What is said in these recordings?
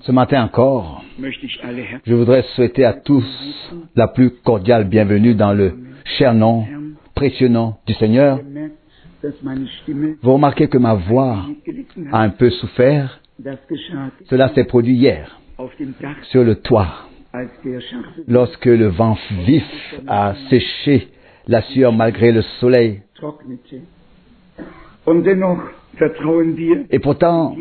Ce matin encore, je voudrais souhaiter à tous la plus cordiale bienvenue dans le cher nom, précieux nom du Seigneur. Vous remarquez que ma voix a un peu souffert. Cela s'est produit hier, sur le toit, lorsque le vent vif a séché la sueur malgré le soleil. Et pourtant,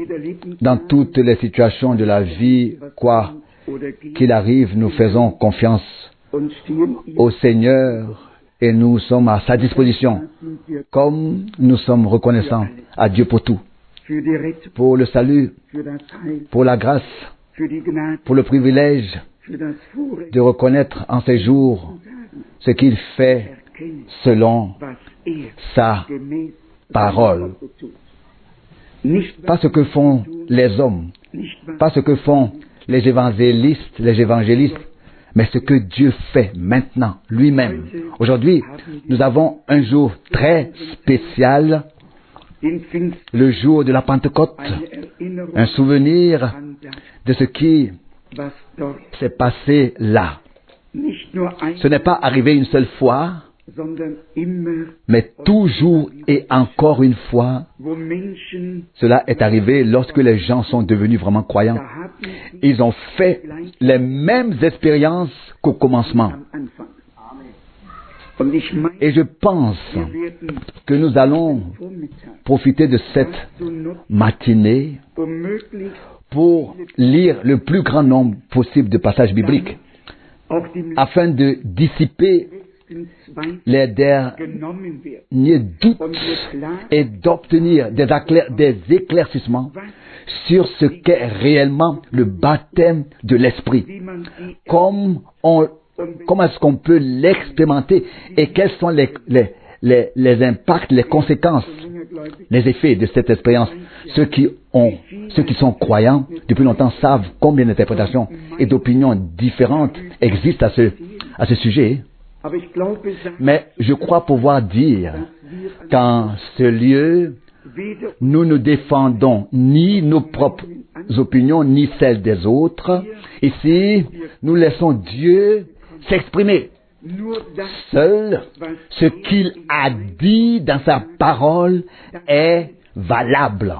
dans toutes les situations de la vie, quoi qu'il arrive, nous faisons confiance au Seigneur et nous sommes à sa disposition, comme nous sommes reconnaissants à Dieu pour tout, pour le salut, pour la grâce, pour le privilège de reconnaître en ces jours ce qu'il fait selon sa parole. Pas ce que font les hommes, pas ce que font les évangélistes, mais ce que Dieu fait maintenant, lui-même. Aujourd'hui, nous avons un jour très spécial, le jour de la Pentecôte, un souvenir de ce qui s'est passé là. Ce n'est pas arrivé une seule fois, mais toujours et encore une fois, cela est arrivé lorsque les gens sont devenus vraiment croyants. Ils ont fait les mêmes expériences qu'au commencement. Et je pense que nous allons profiter de cette matinée pour lire le plus grand nombre possible de passages bibliques afin de dissiper les derniers doutes et d'obtenir des éclaircissements sur ce qu'est réellement le baptême de l'Esprit. Comment est-ce qu'on peut l'expérimenter et quels sont les impacts, les conséquences, les effets de cette expérience. Ceux qui sont croyants depuis longtemps savent combien d'interprétations et d'opinions différentes existent à ce sujet. Mais je crois pouvoir dire qu'en ce lieu, nous ne défendons ni nos propres opinions, ni celles des autres. Ici, nous laissons Dieu s'exprimer. Seul ce qu'il a dit dans sa parole est valable.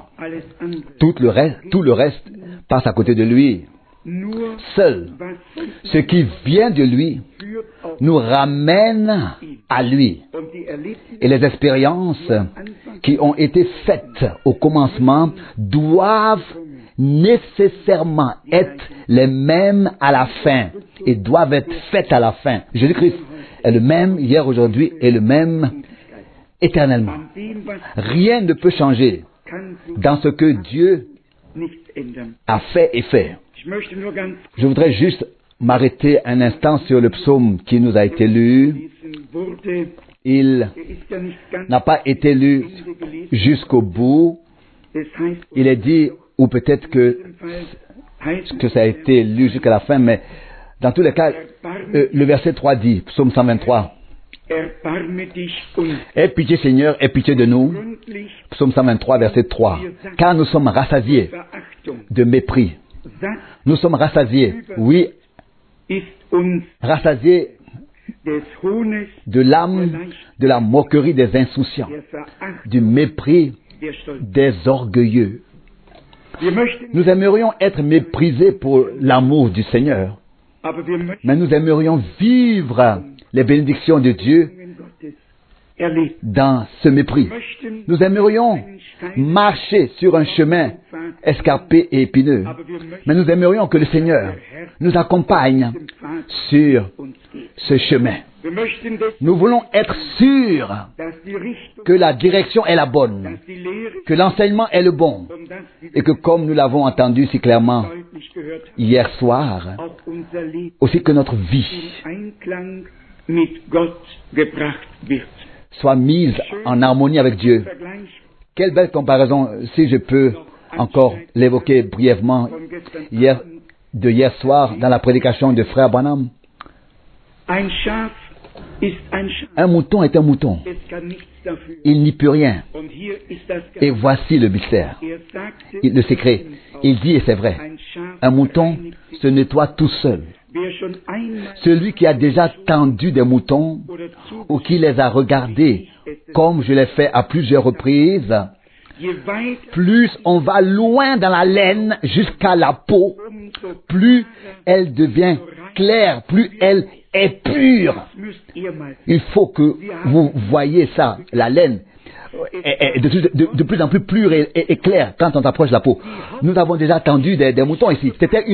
Tout le reste passe à côté de lui. Seul ce qui vient de lui nous ramène à lui. Et les expériences qui ont été faites au commencement doivent nécessairement être les mêmes à la fin et doivent être faites à la fin. Jésus-Christ est le même hier, aujourd'hui et le même éternellement. Rien ne peut changer dans ce que Dieu a fait et fait. Je voudrais juste m'arrêter un instant sur le psaume qui nous a été lu. Il n'a pas été lu jusqu'au bout. Il est dit, ou peut-être que ça a été lu jusqu'à la fin, mais dans tous les cas, le verset 3 dit, psaume 123, « Aie pitié Seigneur, aie pitié de nous » Psaume 123, verset 3, « Car nous sommes rassasiés de mépris. » Nous sommes rassasiés, oui, rassasiés de l'âme, de la moquerie des insouciants, du mépris des orgueilleux. Nous aimerions être méprisés pour l'amour du Seigneur, mais nous aimerions vivre les bénédictions de Dieu dans ce mépris. Nous aimerions marcher sur un chemin escarpé et épineux, mais nous aimerions que le Seigneur nous accompagne sur ce chemin. Nous voulons être sûrs que la direction est la bonne, que l'enseignement est le bon, et que comme nous l'avons entendu si clairement hier soir, aussi que notre vie soit mise en harmonie avec Dieu. Quelle belle comparaison, si je peux encore l'évoquer brièvement, hier soir dans la prédication de Frère Branham. Un mouton est un mouton. Il n'y peut rien. Et voici le mystère, le secret. Il dit, et c'est vrai, un mouton se nettoie tout seul. Celui qui a déjà tendu des moutons ou qui les a regardés, comme je l'ai fait à plusieurs reprises, plus on va loin dans la laine jusqu'à la peau, plus elle devient claire, plus elle est pure. Il faut que vous voyez ça, la laine est de plus en plus pure et claire quand on approche la peau. Nous avons déjà tendu des moutons ici. C'était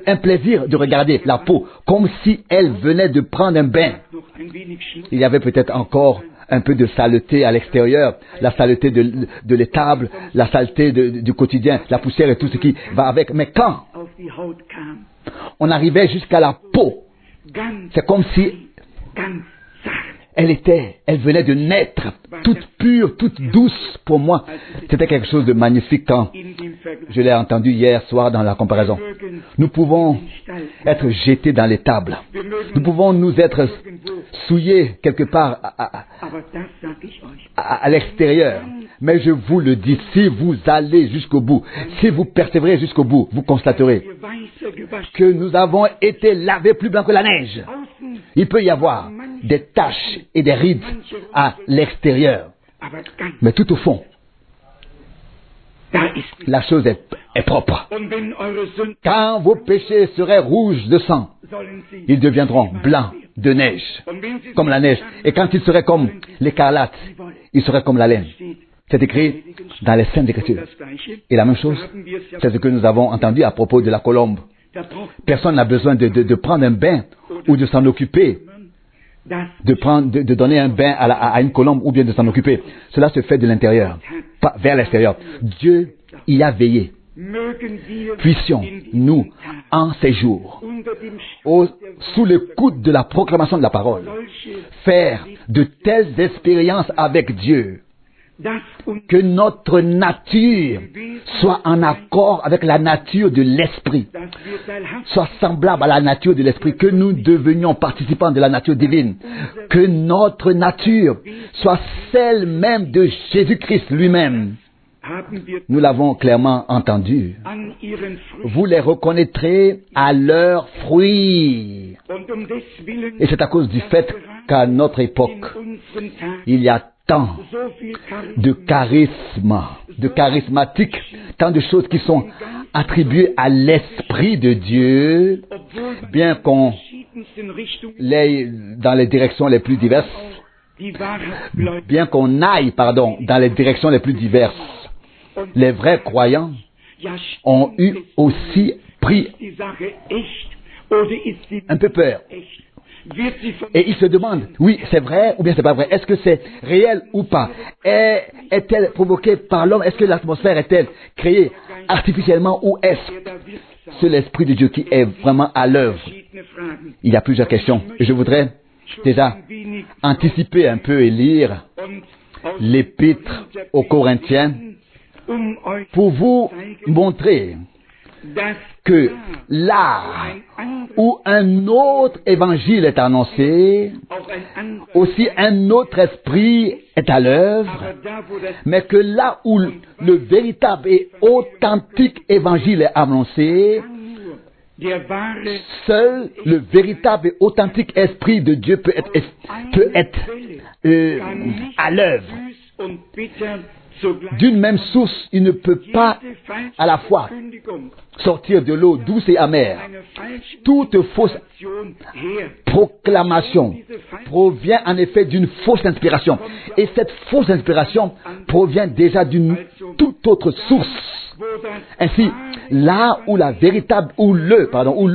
un plaisir de regarder la peau, comme si elle venait de prendre un bain. Il y avait peut-être encore un peu de saleté à l'extérieur, la saleté de l'étable, la saleté du quotidien, la poussière et tout ce qui va avec. Mais quand on arrivait jusqu'à la peau, c'est comme si elle venait de naître, toute pure, toute douce pour moi. C'était quelque chose de magnifique quand je l'ai entendu hier soir dans la comparaison. Nous pouvons être jetés dans l'étable. Nous pouvons nous être souillés quelque part à l'extérieur. Mais je vous le dis, si vous allez jusqu'au bout, si vous persévérez jusqu'au bout, vous constaterez que nous avons été lavés plus blancs que la neige. Il peut y avoir des taches et des rides à l'extérieur. Mais tout au fond, la chose est propre. Quand vos péchés seraient rouges de sang, ils deviendront blancs de neige, comme la neige. Et quand ils seraient comme l'écarlate, ils seraient comme la laine. C'est écrit dans les Saintes Écritures. Et la même chose, c'est ce que nous avons entendu à propos de la colombe. Personne n'a besoin de prendre un bain ou de s'en occuper, de donner un bain à une colombe ou bien de s'en occuper. Cela se fait de l'intérieur, pas vers l'extérieur. Dieu y a veillé. Puissions-nous, en ces jours, sous le coude de la proclamation de la parole, faire de telles expériences avec Dieu, que notre nature soit en accord avec la nature de l'Esprit, soit semblable à la nature de l'Esprit, que nous devenions participants de la nature divine, que notre nature soit celle même de Jésus-Christ lui-même. Nous l'avons clairement entendu. Vous les reconnaîtrez à leurs fruits. Et c'est à cause du fait qu'à notre époque, il y a tant de charisme, de charismatiques, tant de choses qui sont attribuées à l'Esprit de Dieu, bien qu'on l'aille dans les directions les plus diverses, bien qu'on aille, dans les directions les plus diverses. Les vrais croyants ont eu aussi pris un peu peur. Et ils se demandent, oui, c'est vrai ou bien c'est pas vrai? Est-ce que c'est réel ou pas? Est-elle provoquée par l'homme? Est-ce que l'atmosphère est-elle créée artificiellement ou est-ce c'est l'Esprit de Dieu qui est vraiment à l'œuvre? Il y a plusieurs questions. Et je voudrais déjà anticiper un peu et lire l'épître aux Corinthiens pour vous montrer que là où un autre évangile est annoncé, aussi un autre esprit est à l'œuvre, mais que là où le véritable et authentique évangile est annoncé, seul le véritable et authentique esprit de Dieu peut être à l'œuvre. D'une même source, il ne peut pas à la fois sortir de l'eau douce et amère. Toute fausse proclamation provient en effet d'une fausse inspiration. Et cette fausse inspiration provient déjà d'une toute autre source. Ainsi, là où le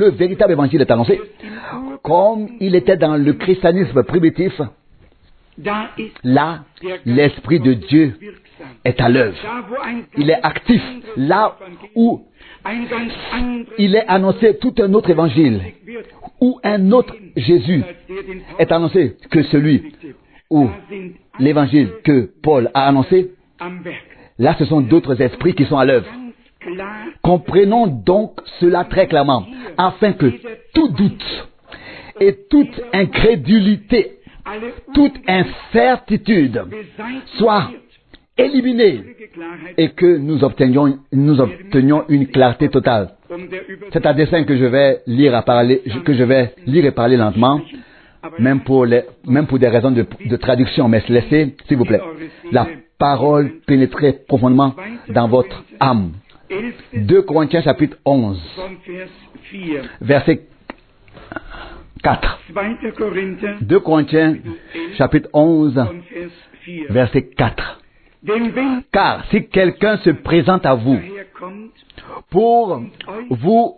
véritable évangile est annoncé, comme il était dans le christianisme primitif, là, l'Esprit de Dieu est à l'œuvre. Il est actif. Là où il est annoncé tout un autre évangile, où un autre Jésus est annoncé que celui ou l'évangile que Paul a annoncé, là ce sont d'autres esprits qui sont à l'œuvre. Comprenons donc cela très clairement, afin que tout doute et toute incrédulité, toute incertitude soit éliminée et que nous obtenions une clarté totale. C'est à dessein que je vais lire et parler lentement, même pour des raisons de traduction, mais laissez, s'il vous plaît, la parole pénétrer profondément dans votre âme. 2 Corinthiens chapitre 11, verset 4. 2 Corinthiens chapitre 11, verset 4. Car si quelqu'un se présente à vous pour vous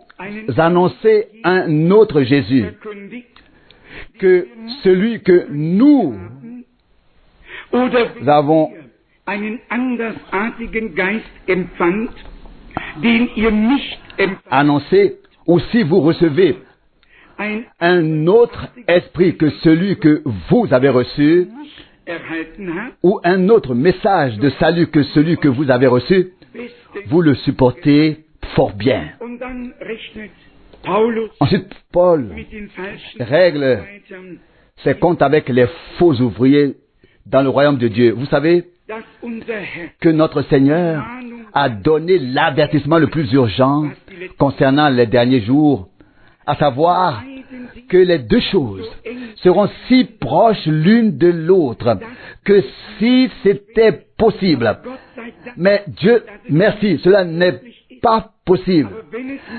annoncer un autre Jésus que celui que nous avons annoncé, ou si vous recevez un autre esprit que celui que vous avez reçu, ou un autre message de salut que celui que vous avez reçu, vous le supportez fort bien. Ensuite, Paul règle ses comptes avec les faux ouvriers dans le royaume de Dieu. Vous savez que notre Seigneur a donné l'avertissement le plus urgent concernant les derniers jours, à savoir que les deux choses seront si proches l'une de l'autre que si c'était possible. Mais Dieu, merci, cela n'est pas possible.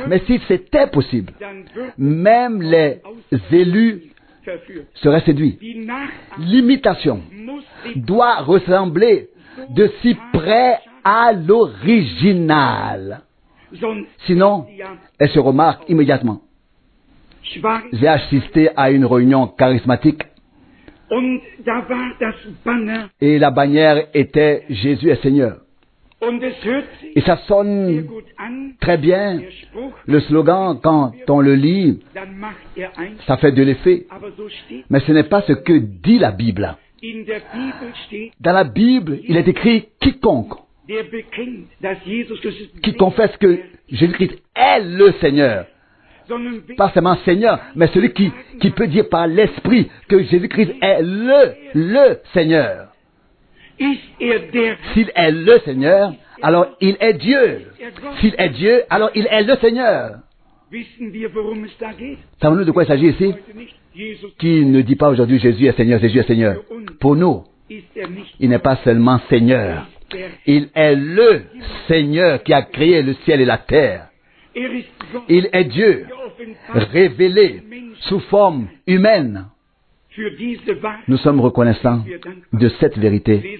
Mais si c'était possible, même les élus seraient séduits. L'imitation doit ressembler de si près à l'original. Sinon, elle se remarque immédiatement. J'ai assisté à une réunion charismatique et la bannière était Jésus est Seigneur. Et ça sonne très bien. Le slogan, quand on le lit, ça fait de l'effet. Mais ce n'est pas ce que dit la Bible. Dans la Bible, il est écrit quiconque qui confesse que Jésus-Christ est le Seigneur. Pas seulement Seigneur, mais celui qui peut dire par l'Esprit que Jésus-Christ est le Seigneur. S'il est le Seigneur, alors il est Dieu. S'il est Dieu, alors il est le Seigneur. Savons-nous de quoi il s'agit ici? Qui ne dit pas aujourd'hui Jésus est Seigneur, Jésus est Seigneur. Pour nous, il n'est pas seulement Seigneur. Il est le Seigneur qui a créé le ciel et la terre. Il est Dieu, révélé sous forme humaine. Nous sommes reconnaissants de cette vérité.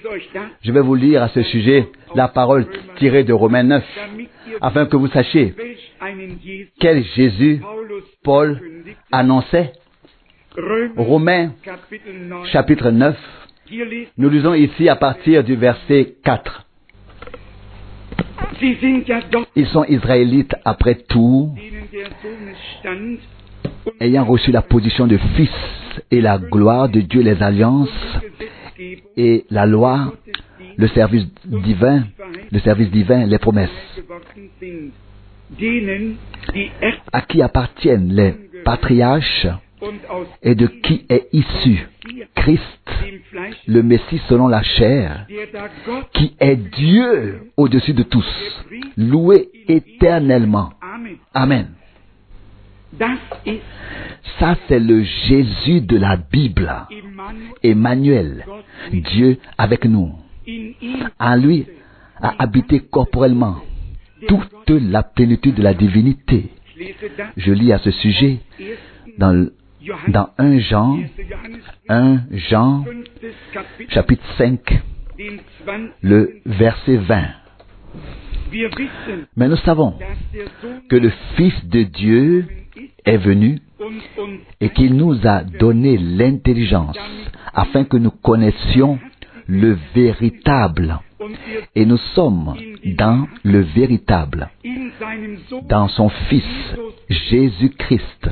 Je vais vous lire à ce sujet la parole tirée de Romains 9, afin que vous sachiez quel Jésus Paul annonçait. Romains chapitre 9, nous lisons ici à partir du verset 4. Ils sont israélites après tout, ayant reçu la position de fils et la gloire de Dieu, les alliances et la loi, le service divin, les promesses, à qui appartiennent les patriarches et de qui est issu Christ, le Messie selon la chair, qui est Dieu au-dessus de tous, loué éternellement. Amen. Ça, c'est le Jésus de la Bible. Emmanuel, Dieu avec nous. En lui a habité corporellement toute la plénitude de la divinité. Je lis à ce sujet dans 1 Jean, chapitre 5, le verset 20. Mais nous savons que le Fils de Dieu est venu et qu'il nous a donné l'intelligence afin que nous connaissions le véritable. Et nous sommes dans le véritable, dans son Fils, Jésus-Christ.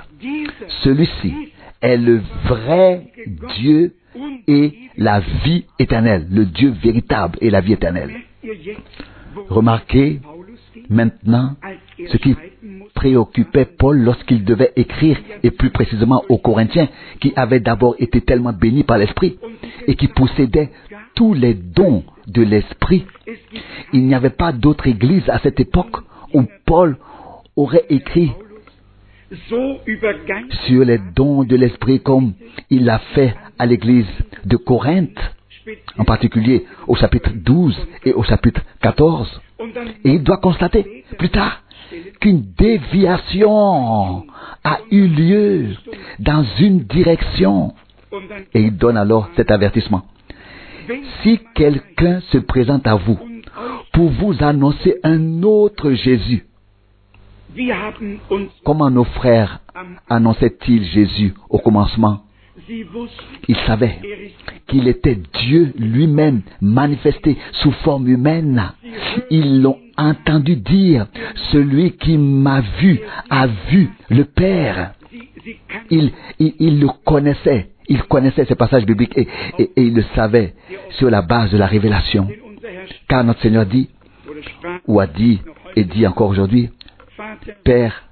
Celui-ci est le vrai Dieu et la vie éternelle, le Dieu véritable et la vie éternelle. Remarquez maintenant ce qui préoccupait Paul lorsqu'il devait écrire, et plus précisément aux Corinthiens, qui avaient d'abord été tellement bénis par l'Esprit et qui possédaient tous les dons de l'Esprit. Il n'y avait pas d'autre église à cette époque où Paul aurait écrit sur les dons de l'Esprit comme il l'a fait à l'église de Corinthe, en particulier au chapitre 12 et au chapitre 14. Et il doit constater plus tard qu'une déviation a eu lieu dans une direction. Et il donne alors cet avertissement. Si quelqu'un se présente à vous pour vous annoncer un autre Jésus, comment nos frères annonçaient-ils Jésus au commencement? Ils savaient qu'il était Dieu lui-même manifesté sous forme humaine. Ils l'ont entendu dire, celui qui m'a vu a vu le Père. Ils le connaissaient. Il connaissait ces passages bibliques et il le savait sur la base de la révélation. Car notre Seigneur dit, ou a dit, et dit encore aujourd'hui, Père,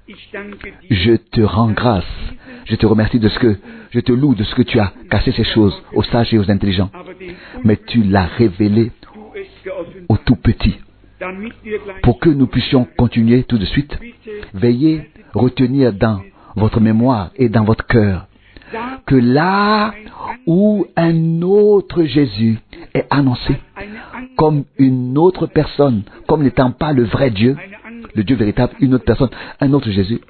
je te rends grâce, je te remercie je te loue de ce que tu as caché ces choses aux sages et aux intelligents, mais tu l'as révélé aux tout petits. Pour que nous puissions continuer tout de suite, veuillez retenir dans votre mémoire et dans votre cœur que là où un autre Jésus est annoncé comme une autre personne, comme n'étant pas le vrai Dieu, le Dieu véritable, une autre personne, un autre Jésus,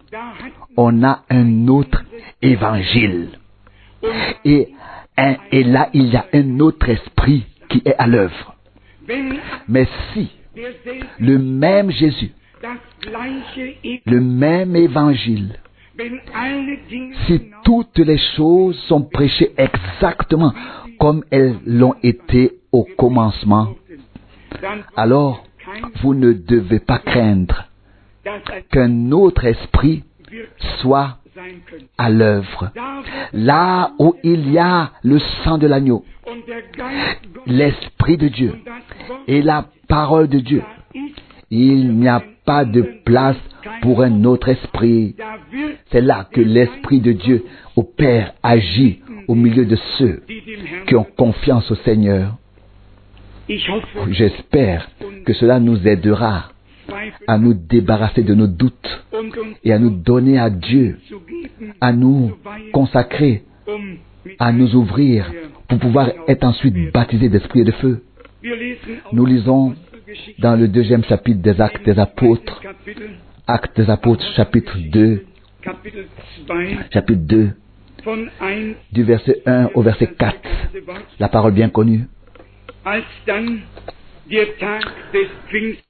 on a un autre évangile. Et là, il y a un autre esprit qui est à l'œuvre. Mais si le même Jésus, le même évangile, si toutes les choses sont prêchées exactement comme elles l'ont été au commencement, alors vous ne devez pas craindre qu'un autre esprit soit à l'œuvre. Là où il y a le sang de l'agneau, l'Esprit de Dieu et la parole de Dieu, il n'y a pas de place pour un autre esprit. C'est là que l'Esprit de Dieu au Père agit au milieu de ceux qui ont confiance au Seigneur. J'espère que cela nous aidera à nous débarrasser de nos doutes et à nous donner à Dieu, à nous consacrer, à nous ouvrir pour pouvoir être ensuite baptisés d'esprit et de feu. Nous lisons dans le 2e chapitre des Actes des Apôtres, Actes des Apôtres chapitre 2, du verset 1 au verset 4, la parole bien connue.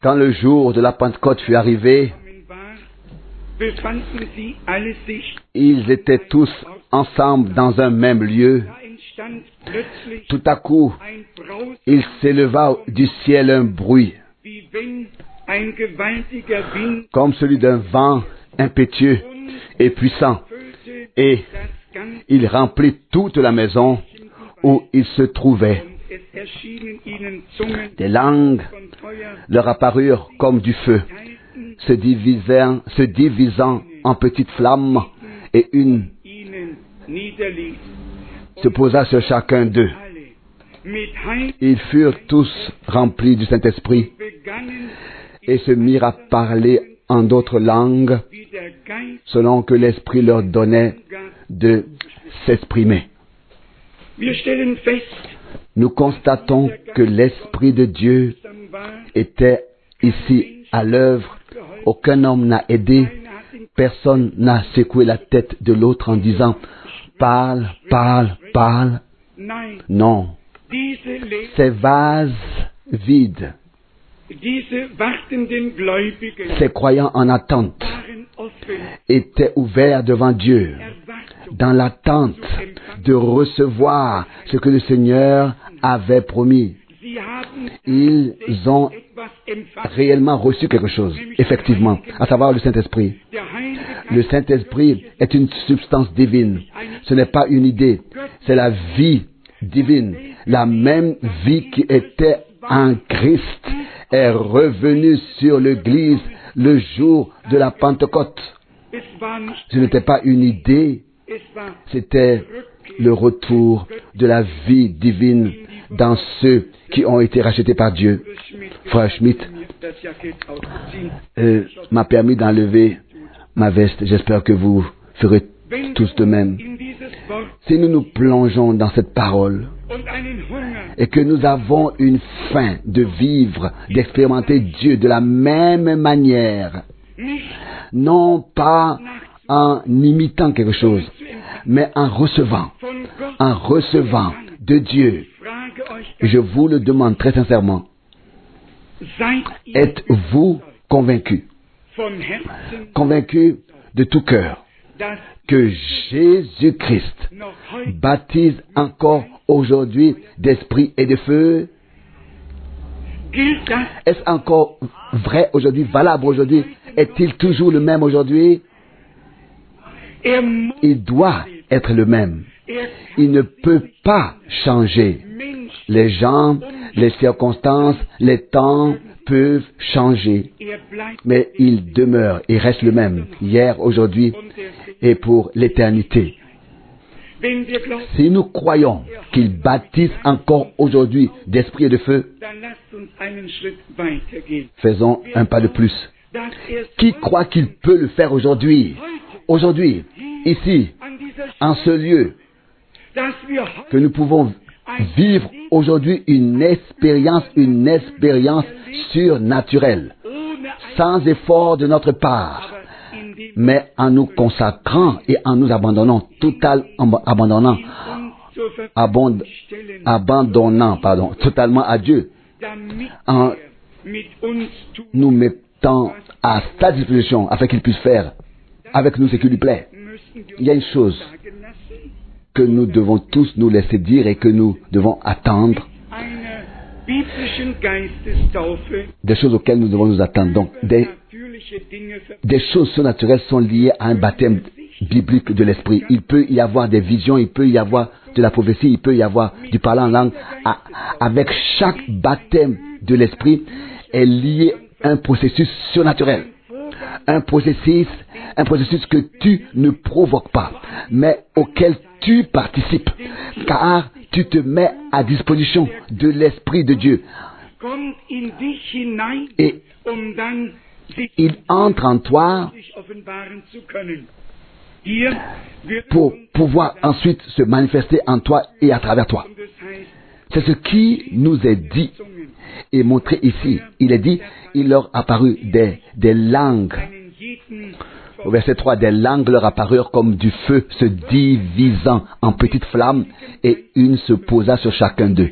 Quand le jour de la Pentecôte fut arrivé, ils étaient tous ensemble dans un même lieu. Tout à coup, il s'éleva du ciel un bruit, comme celui d'un vent impétueux et puissant, et il remplit toute la maison où ils se trouvaient. Des langues leur apparurent comme du feu, se divisant en petites flammes, et une se posa sur chacun d'eux. Ils furent tous remplis du Saint-Esprit et se mirent à parler en d'autres langues selon que l'Esprit leur donnait de s'exprimer. Nous constatons que l'Esprit de Dieu était ici à l'œuvre. Aucun homme n'a aidé, personne n'a secoué la tête de l'autre en disant « Parle, parle, parle ». Non, ces vases vides, ces croyants en attente, étaient ouverts devant Dieu, dans l'attente de recevoir ce que le Seigneur avait promis. Ils ont réellement reçu quelque chose, effectivement, à savoir le Saint-Esprit. Le Saint-Esprit est une substance divine. Ce n'est pas une idée, c'est la vie divine. La même vie qui était en Christ est revenue sur l'Église le jour de la Pentecôte. Ce n'était pas une idée, c'était le retour de la vie divine dans ceux qui ont été rachetés par Dieu. Frère Schmidt m'a permis d'enlever ma veste. J'espère que vous ferez tous de même. Si nous nous plongeons dans cette parole et que nous avons une faim de vivre, d'expérimenter Dieu de la même manière, non pas en imitant quelque chose, mais en recevant de Dieu. Je vous le demande très sincèrement. Êtes-vous convaincu de tout cœur que Jésus-Christ baptise encore aujourd'hui d'esprit et de feu? Est-ce encore vrai aujourd'hui, valable aujourd'hui? Est-il toujours le même aujourd'hui? Il doit être le même. Il ne peut pas changer. Les gens, les circonstances, les temps peuvent changer. Mais il demeure, il reste le même, hier, aujourd'hui et pour l'éternité. Si nous croyons qu'il baptise encore aujourd'hui d'esprit et de feu, faisons un pas de plus. Qui croit qu'il peut le faire aujourd'hui? Aujourd'hui, ici, en ce lieu, que nous pouvons vivre aujourd'hui une expérience surnaturelle, sans effort de notre part, mais en nous consacrant et en nous abandonnant totalement à Dieu, en nous mettant à sa disposition afin qu'il puisse faire avec nous ce qui lui plaît. Il y a une chose que nous devons tous nous laisser dire et que nous devons attendre, des choses auxquelles nous devons nous attendre. Donc, des choses surnaturelles sont liées à un baptême biblique de l'esprit. Il peut y avoir des visions, il peut y avoir de la prophétie, il peut y avoir du parler en langue. Avec chaque baptême de l'esprit est lié un processus surnaturel. Un processus que tu ne provoques pas, mais auquel tu participes, car tu te mets à disposition de l'Esprit de Dieu. Et il entre en toi pour pouvoir ensuite se manifester en toi et à travers toi. C'est ce qui nous est dit et montré ici. Il est dit, il leur apparut des langues. Au verset 3, des langues leur apparurent comme du feu se divisant en petites flammes, et une se posa sur chacun d'eux.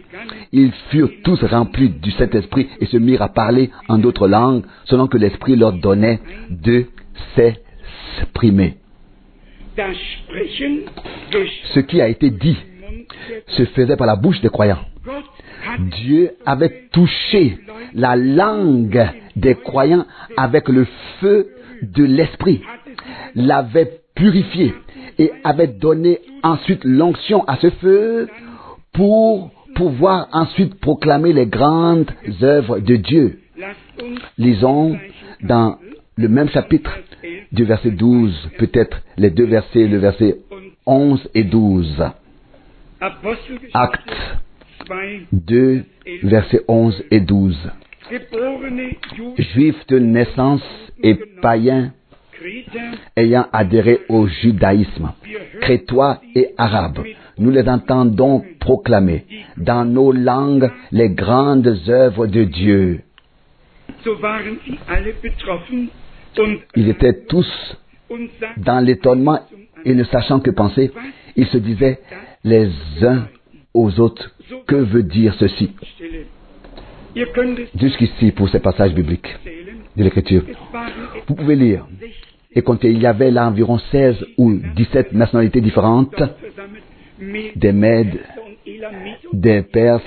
Ils furent tous remplis du Saint-Esprit et se mirent à parler en d'autres langues, selon que l'Esprit leur donnait de s'exprimer. Ce qui a été dit se faisait par la bouche des croyants. Dieu avait touché la langue des croyants avec le feu de l'Esprit, l'avait purifié et avait donné ensuite l'onction à ce feu pour pouvoir ensuite proclamer les grandes œuvres de Dieu. Lisons dans le même chapitre du verset 12, peut-être les deux versets, le verset 11 et 12. Actes 2, versets 11 et 12. Juifs de naissance et païens ayant adhéré au judaïsme, crétois et arabes, nous les entendons proclamer dans nos langues les grandes œuvres de Dieu. Ils étaient tous dans l'étonnement et ne sachant que penser, ils se disaient les uns aux autres, que veut dire ceci? Jusqu'ici pour ces passages bibliques de l'Écriture. Vous pouvez lire et compter. Il y avait là environ 16 ou 17 nationalités différentes, des Mèdes, des Perses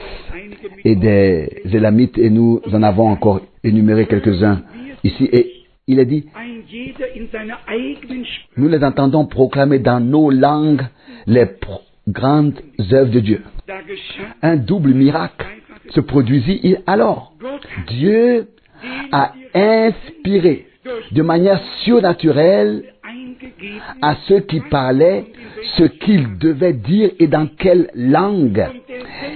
et des Élamites, et nous en avons encore énuméré quelques-uns ici. Et il est dit, nous les entendons proclamer dans nos langues les grandes œuvres de Dieu. Un double miracle se produisit alors. Dieu a inspiré de manière surnaturelle à ceux qui parlaient ce qu'ils devaient dire et dans quelle langue.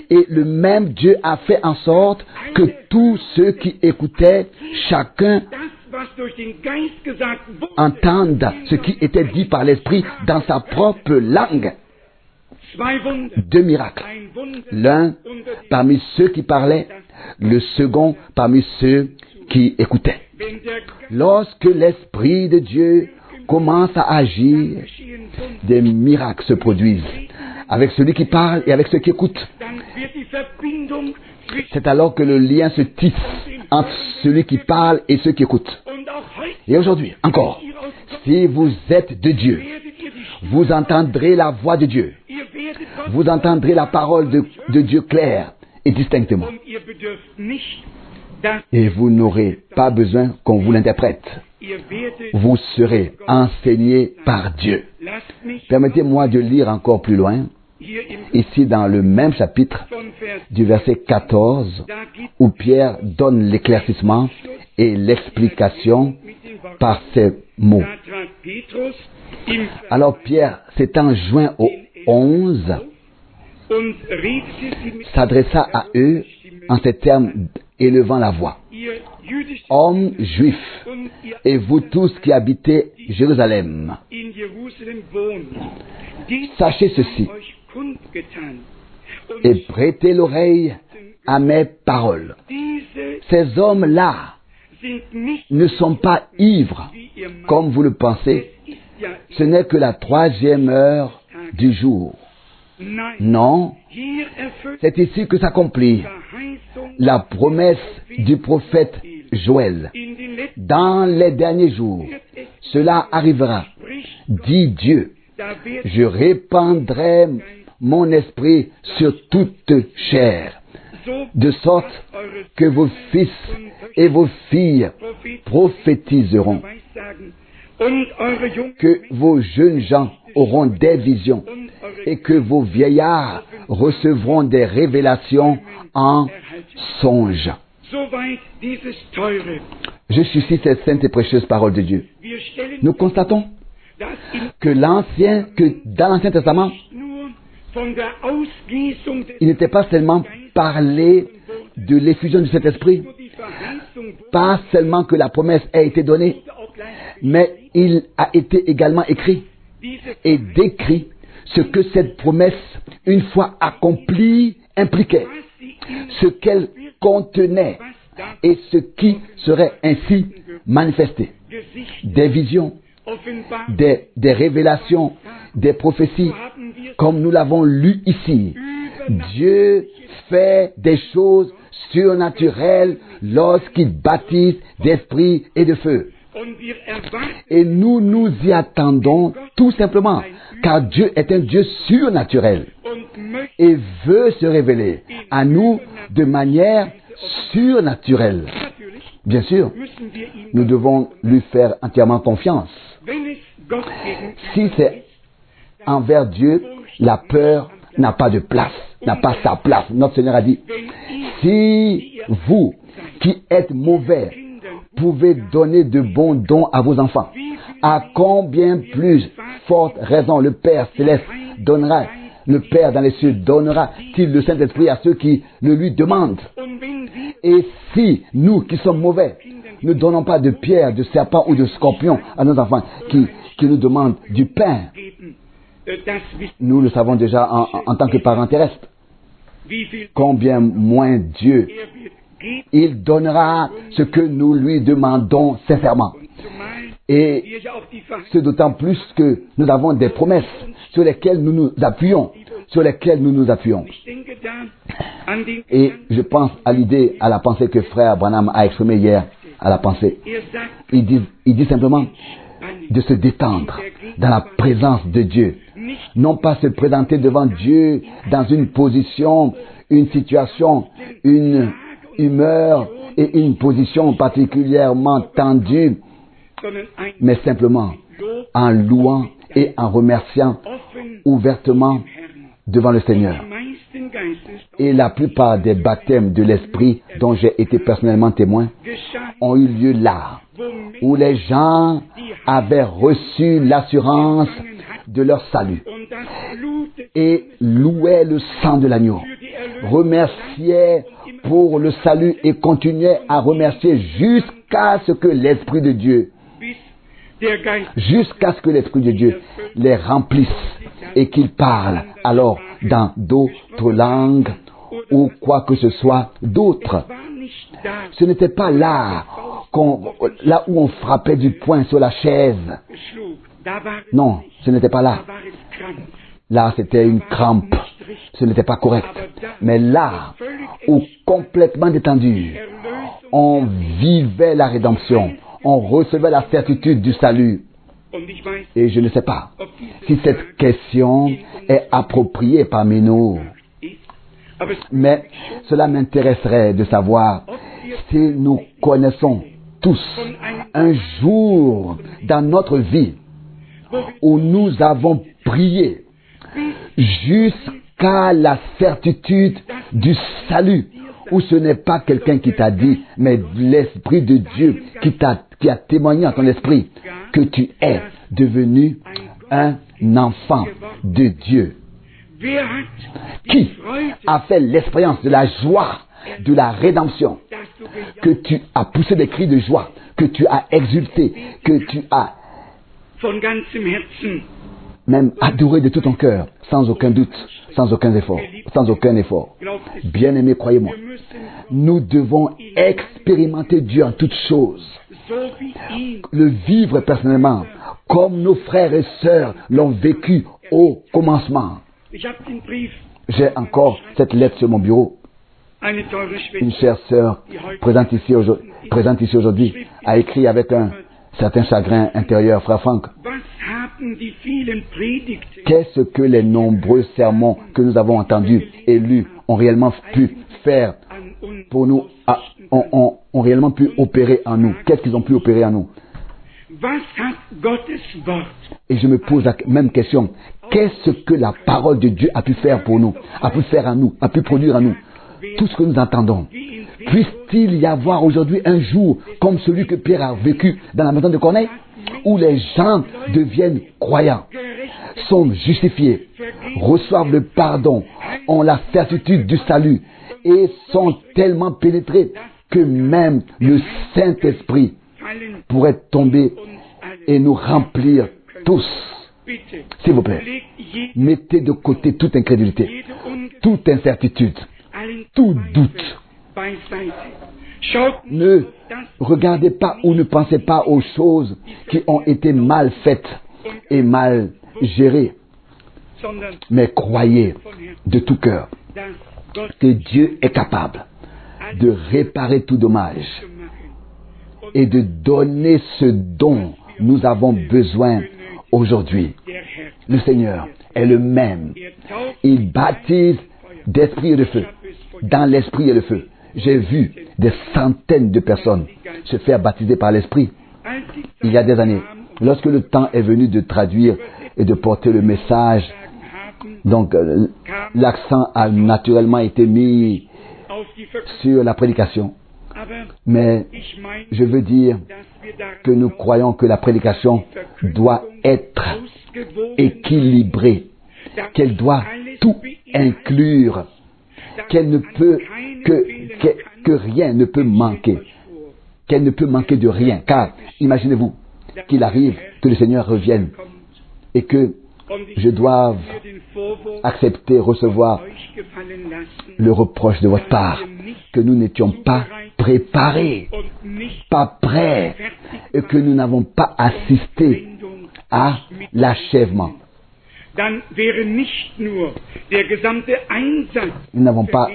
Et le même Dieu a fait en sorte que tous ceux qui écoutaient, chacun entende ce qui était dit par l'Esprit dans sa propre langue. 2 miracles. L'un parmi ceux qui parlaient, le second parmi ceux qui écoutaient. Lorsque l'Esprit de Dieu commence à agir, des miracles se produisent avec celui qui parle et avec ceux qui écoutent. C'est alors que le lien se tisse entre celui qui parle et ceux qui écoutent. Et aujourd'hui, encore, si vous êtes de Dieu, vous entendrez la voix de Dieu. Vous entendrez la parole de Dieu claire et distinctement. Et vous n'aurez pas besoin qu'on vous l'interprète. Vous serez enseigné par Dieu. Permettez-moi de lire encore plus loin, ici dans le même chapitre, du verset 14, où Pierre donne l'éclaircissement et l'explication par ces mots. Alors Pierre, s'étant joint aux 11, s'adressa à eux en ces termes élevant la voix. Hommes juifs, et vous tous qui habitez Jérusalem, sachez ceci, et prêtez l'oreille à mes paroles. Ces hommes-là ne sont pas ivres, comme vous le pensez. Ce n'est que la 3e heure du jour. Non, c'est ici que s'accomplit la promesse du prophète Joël. Dans les derniers jours, cela arrivera, dit Dieu. Je répandrai mon esprit sur toute chair, de sorte que vos fils et vos filles prophétiseront, que vos jeunes gens auront des visions et que vos vieillards recevront des révélations en songe. Je suscite cette sainte et précieuse parole de Dieu. Nous constatons que dans l'Ancien Testament, il n'était pas seulement parlé de l'effusion du Saint-Esprit, pas seulement que la promesse a été donnée, mais il a été également écrit et décrit ce que cette promesse, une fois accomplie, impliquait, ce qu'elle contenait et ce qui serait ainsi manifesté. Des visions, des révélations, des prophéties, comme nous l'avons lu ici. Dieu fait des choses surnaturelles lorsqu'il baptise d'esprit et de feu. Et nous nous y attendons tout simplement, car Dieu est un Dieu surnaturel et veut se révéler à nous de manière surnaturelle. Bien sûr, nous devons lui faire entièrement confiance. Si c'est envers Dieu, la peur n'a pas de place, n'a pas sa place. Notre Seigneur a dit, si vous qui êtes mauvais pouvez donner de bons dons à vos enfants, à combien plus forte raison le Père Céleste donnera, le Père dans les cieux donnera-t-il le Saint-Esprit à ceux qui le lui demandent. Et si nous qui sommes mauvais ne donnons pas de pierre, de serpent ou de scorpion à nos enfants qui nous demandent du pain, nous le savons déjà en tant que parents terrestres. Combien moins Dieu, il donnera ce que nous lui demandons sincèrement. Et c'est d'autant plus que nous avons des promesses sur lesquelles nous nous appuyons, Et je pense à la pensée que frère Branham a exprimée hier, à la pensée. Il dit simplement de se détendre dans la présence de Dieu. Non pas se présenter devant Dieu dans une position, une situation, une humeur et une position particulièrement tendue, mais simplement en louant et en remerciant ouvertement devant le Seigneur. Et la plupart des baptêmes de l'Esprit dont j'ai été personnellement témoin ont eu lieu là, où les gens avaient reçu l'assurance de leur salut et louaient le sang de l'agneau remerciait pour le salut et continuait à remercier jusqu'à ce que l'Esprit de Dieu, les remplisse et qu'ils parlent alors dans d'autres langues ou quoi que ce soit d'autre. Ce n'était pas là où on frappait du poing sur la chaise. Non, ce n'était pas là. Là, c'était une crampe. Ce n'était pas correct. Mais là où complètement détendu, on vivait la rédemption. On recevait la certitude du salut. Et je ne sais pas si cette question est appropriée parmi nous. Mais cela m'intéresserait de savoir si nous connaissons tous un jour dans notre vie où nous avons prié jusqu'à la certitude du salut, où ce n'est pas quelqu'un qui t'a dit, mais l'Esprit de Dieu qui a témoigné à ton esprit que tu es devenu un enfant de Dieu. Qui a fait l'expérience de la joie, de la rédemption, que tu as poussé des cris de joie, que tu as exulté, que tu as même adoré de tout ton cœur, sans aucun doute, sans aucun effort. Bien-aimés, croyez-moi, nous devons expérimenter Dieu en toutes choses, le vivre personnellement, comme nos frères et sœurs l'ont vécu au commencement. J'ai encore cette lettre sur mon bureau. Une chère sœur présente ici aujourd'hui a écrit avec un certain chagrin intérieur: Frère Franck, qu'est-ce que les nombreux sermons que nous avons entendus et lus ont réellement pu faire pour nous, ont réellement pu opérer en nous? Qu'est-ce qu'ils ont pu opérer en nous? Et je me pose la même question. Qu'est-ce que la parole de Dieu a pu faire pour nous, a pu faire en nous, a pu produire en nous? Tout ce que nous entendons. Puisse-t-il y avoir aujourd'hui un jour comme celui que Pierre a vécu dans la maison de Corneille, où les gens deviennent croyants, sont justifiés, reçoivent le pardon, ont la certitude du salut et sont tellement pénétrés que même le Saint-Esprit pourrait tomber et nous remplir tous. S'il vous plaît, mettez de côté toute incrédulité, toute incertitude, tout doute. Ne regardez pas ou ne pensez pas aux choses qui ont été mal faites et mal gérées, mais croyez de tout cœur que Dieu est capable de réparer tout dommage et de donner ce dont nous avons besoin aujourd'hui. Le Seigneur est le même. Il baptise d'esprit et de feu, dans l'esprit et le feu. J'ai vu des centaines de personnes se faire baptiser par l'esprit il y a des années. Lorsque le temps est venu de traduire et de porter le message, donc l'accent a naturellement été mis sur la prédication. Mais je veux dire que nous croyons que la prédication doit être équilibrée, qu'elle doit tout inclure, qu'elle ne peut que rien ne peut manquer, qu'elle ne peut manquer de rien. Car imaginez-vous qu'il arrive que le Seigneur revienne et que je doive accepter, recevoir le reproche de votre part que nous n'étions pas préparés, pas prêts, et que nous n'avons pas assisté à l'achèvement. Nous n'avons pas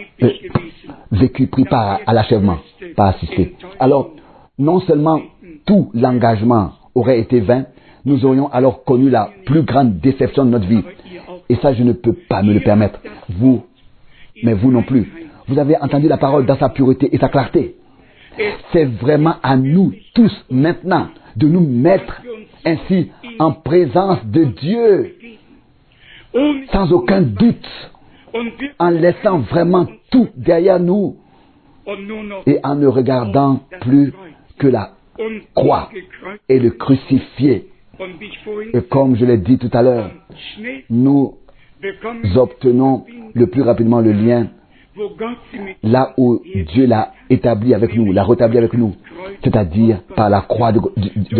vécu, pris part à l'achèvement, pas assisté. Alors, non seulement tout l'engagement aurait été vain, nous aurions alors connu la plus grande déception de notre vie. Et ça, je ne peux pas me le permettre. Vous, mais vous non plus. Vous avez entendu la parole dans sa pureté et sa clarté. C'est vraiment à nous tous maintenant de nous mettre ainsi en présence de Dieu, sans aucun doute, en laissant vraiment tout derrière nous et en ne regardant plus que la croix et le crucifié. Et comme je l'ai dit tout à l'heure, nous obtenons le plus rapidement le lien là où Dieu l'a établi avec nous, l'a rétabli avec nous, c'est-à-dire par la croix de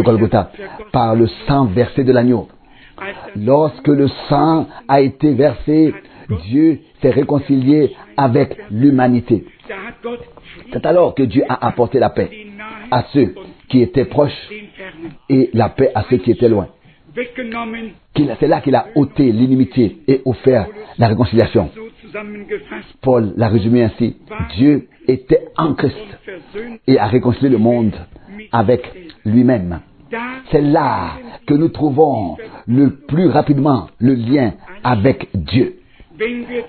Golgotha, par le sang versé de l'agneau. Lorsque le sang a été versé, Dieu s'est réconcilié avec l'humanité. C'est alors que Dieu a apporté la paix à ceux qui étaient proches et la paix à ceux qui étaient loin. C'est là qu'il a ôté l'inimitié et offert la réconciliation. Paul l'a résumé ainsi. Dieu était en Christ et a réconcilié le monde avec lui-même. C'est là que nous trouvons le plus rapidement le lien avec Dieu.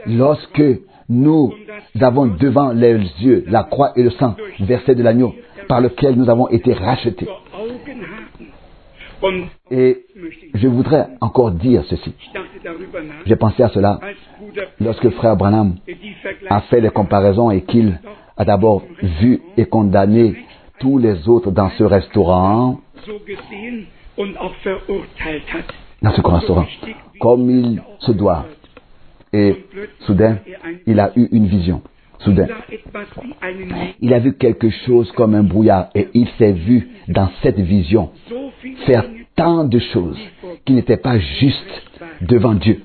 Lorsque nous avons devant les yeux la croix et le sang versé de l'agneau par lequel nous avons été rachetés. Et je voudrais encore dire ceci. J'ai pensé à cela lorsque frère Branham a fait les comparaisons et qu'il a d'abord vu et condamné tous les autres dans ce restaurant, comme il se doit. Et soudain, il a eu une vision. Soudain, il a vu quelque chose comme un brouillard et il s'est vu dans cette vision faire tant de choses qui n'étaient pas justes devant Dieu.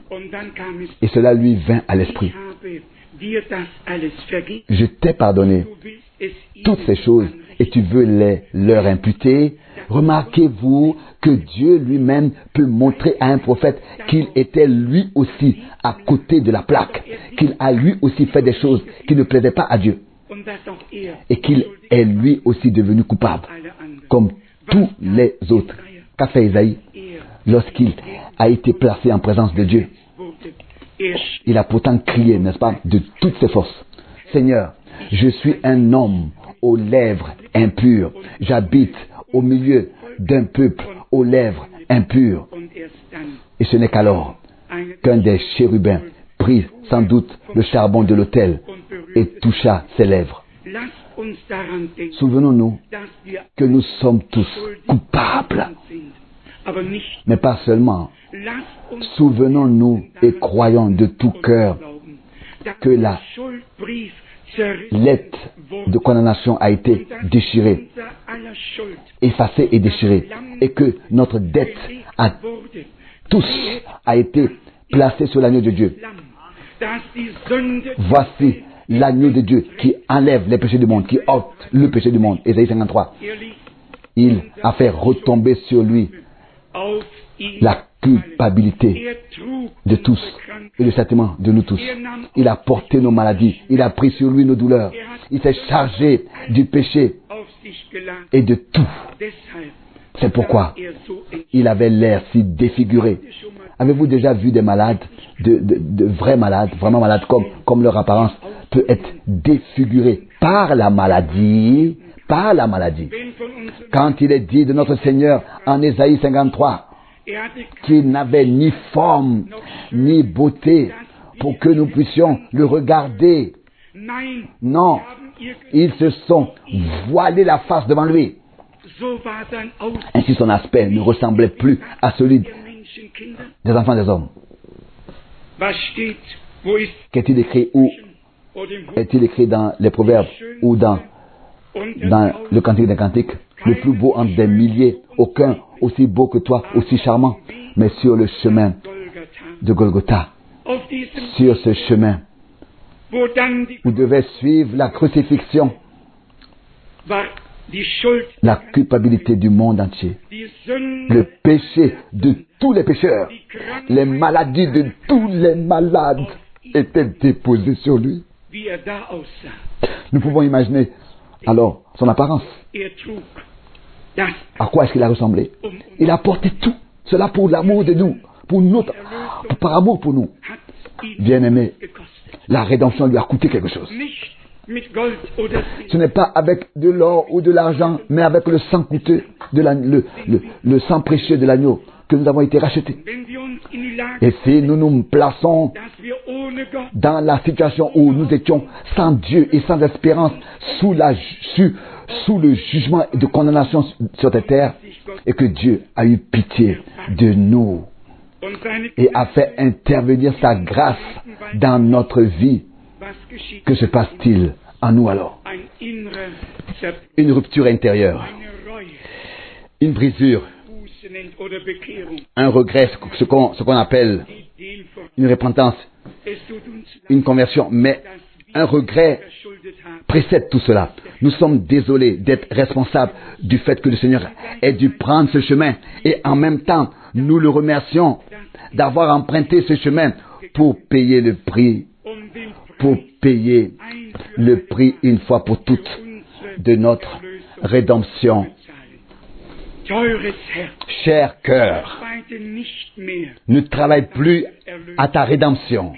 Et cela lui vint à l'esprit. Je t'ai pardonné toutes ces choses et tu veux leur imputer. Remarquez-vous que Dieu lui-même peut montrer à un prophète qu'il était lui aussi à côté de la plaque, qu'il a lui aussi fait des choses qui ne plaisaient pas à Dieu et qu'il est lui aussi devenu coupable comme tous les autres. Qu'a fait Isaïe lorsqu'il a été placé en présence de Dieu? Il a pourtant crié, n'est-ce pas, de toutes ses forces. Seigneur, je suis un homme aux lèvres impures. J'habite au milieu d'un peuple aux lèvres impures. Et ce n'est qu'alors qu'un des chérubins prit sans doute le charbon de l'autel et toucha ses lèvres. Souvenons-nous que nous sommes tous coupables. Mais pas seulement. Souvenons-nous et croyons de tout cœur que la lettre de condamnation a été déchirée, effacée et déchirée, et que notre dette à tous a été placée sur l'agneau de Dieu. Voici l'agneau de Dieu qui enlève les péchés du monde, qui ôte le péché du monde. Ésaïe 53. Il a fait retomber sur lui la culpabilité de tous et le châtiment de nous tous. Il a porté nos maladies, il a pris sur lui nos douleurs, il s'est chargé du péché et de tout. C'est pourquoi il avait l'air si défiguré. Avez-vous déjà vu des malades, de vrais malades, vraiment malades, comme leur apparence peut être défigurée par la maladie, Quand il est dit de notre Seigneur en Ésaïe 53, qu'il n'avait ni forme, ni beauté pour que nous puissions le regarder. Non, ils se sont voilés la face devant lui. Ainsi son aspect ne ressemblait plus à celui des enfants des hommes. Qu'est-il écrit où? Est-il écrit dans les Proverbes ou dans le Cantique des Cantiques? Le plus beau entre des milliers, aucun aussi beau que toi, aussi charmant. Mais sur le chemin de Golgotha, sur ce chemin, vous devez suivre la crucifixion, la culpabilité du monde entier, le péché de tous les pécheurs, les maladies de tous les malades étaient déposées sur lui. Nous pouvons imaginer alors son apparence. À quoi est-ce qu'il a ressemblé? Il a porté tout cela pour l'amour de nous, par amour pour nous. Bien-aimé, la rédemption lui a coûté quelque chose. Ce n'est pas avec de l'or ou de l'argent, mais avec le sang coûteux, le sang précieux de l'agneau, que nous avons été rachetés. Et si nous nous plaçons dans la situation où nous étions sans Dieu et sans espérance, sous le jugement de condamnation sur cette terre, et que Dieu a eu pitié de nous et a fait intervenir sa grâce dans notre vie Que se passe-t-il en nous alors? Une rupture intérieure, une brisure, un regret, ce qu'on appelle une repentance, une conversion, mais un regret précède tout cela. Nous sommes désolés d'être responsables du fait que le Seigneur ait dû prendre ce chemin et en même temps, nous le remercions d'avoir emprunté ce chemin pour payer le prix, une fois pour toutes de notre rédemption. Cher cœur, ne travaille plus à ta rédemption.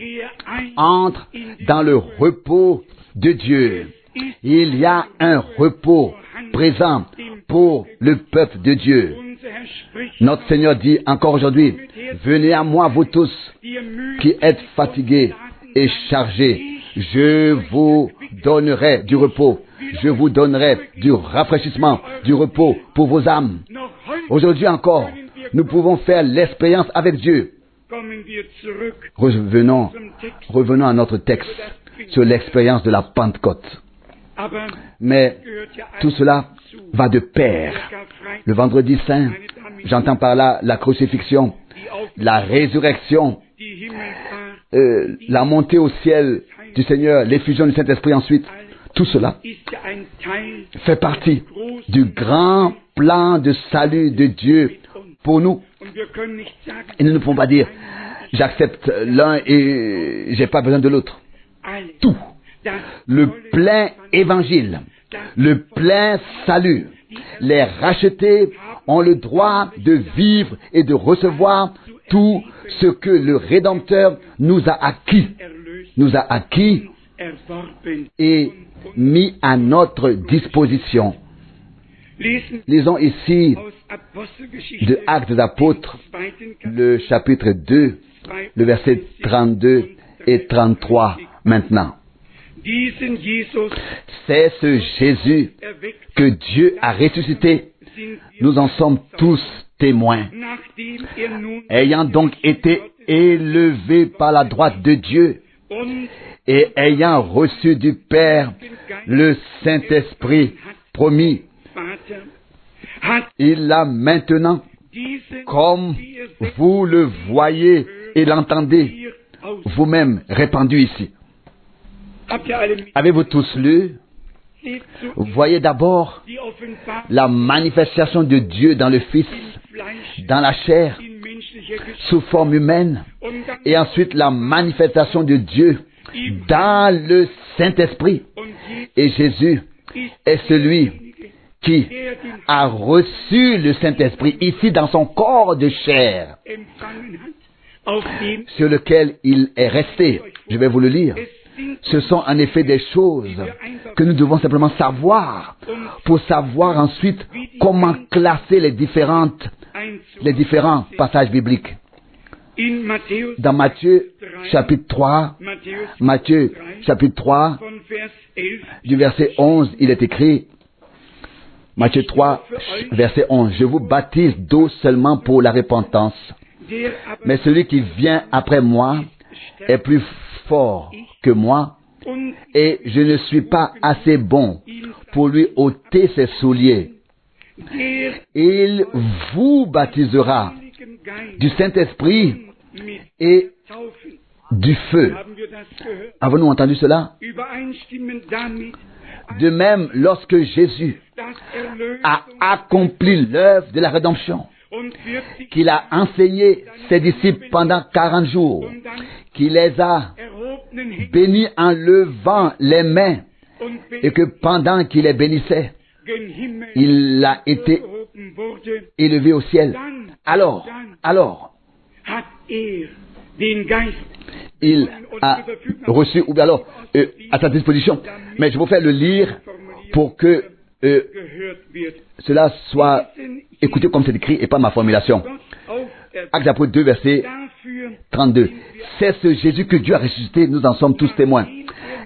Entre dans le repos de Dieu. Il y a un repos présent pour le peuple de Dieu. Notre Seigneur dit encore aujourd'hui, venez à moi vous tous qui êtes fatigués et chargés. Je vous donnerai du repos. Je vous donnerai du rafraîchissement, du repos pour vos âmes. Aujourd'hui encore, nous pouvons faire l'expérience avec Dieu. Revenons à notre texte sur l'expérience de la Pentecôte. Mais tout cela va de pair. Le vendredi saint, j'entends par là la crucifixion, la résurrection, la montée au ciel du Seigneur, l'effusion du Saint-Esprit ensuite. Tout cela fait partie du grand plan de salut de Dieu pour nous. Et nous ne pouvons pas dire, j'accepte l'un et j'ai pas besoin de l'autre. Tout. Le plein évangile, le plein salut. Les rachetés ont le droit de vivre et de recevoir tout ce que le Rédempteur nous a acquis et mis à notre disposition. Lisons ici de Actes des Apôtres, le chapitre 2, le verset 32 et 33 maintenant. C'est ce Jésus que Dieu a ressuscité. Nous en sommes tous témoins. Ayant donc été élevé par la droite de Dieu et ayant reçu du Père le Saint-Esprit promis, il l'a maintenant, comme vous le voyez et l'entendez, vous-même répandu ici. Avez-vous tous lu? Voyez d'abord la manifestation de Dieu dans le Fils, dans la chair, sous forme humaine, et ensuite la manifestation de Dieu dans le Saint-Esprit. Et Jésus est celui qui a reçu le Saint-Esprit ici dans son corps de chair, sur lequel il est resté. Je vais vous le lire. Ce sont en effet des choses que nous devons simplement savoir pour savoir ensuite comment classer les différents passages bibliques. Dans Matthieu chapitre 3, du verset 11, il est écrit, Matthieu 3, verset 11, « Je vous baptise d'eau seulement pour la repentance, mais celui qui vient après moi est plus fort que moi, et je ne suis pas assez bon pour lui ôter ses souliers. Il vous baptisera du Saint-Esprit et du feu. » Avons-nous entendu cela? De même, lorsque Jésus a accompli l'œuvre de la rédemption, qu'il a enseigné ses disciples pendant 40 jours, qu'il les a bénis en levant les mains, et que pendant qu'il les bénissait, il a été élevé au ciel. Alors, il a reçu, ou bien alors, à sa disposition. Mais je vous fais le lire pour que cela soit écouté comme c'est écrit et pas ma formulation. Actes des Apôtres 2, verset 32. C'est ce Jésus que Dieu a ressuscité, nous en sommes tous témoins.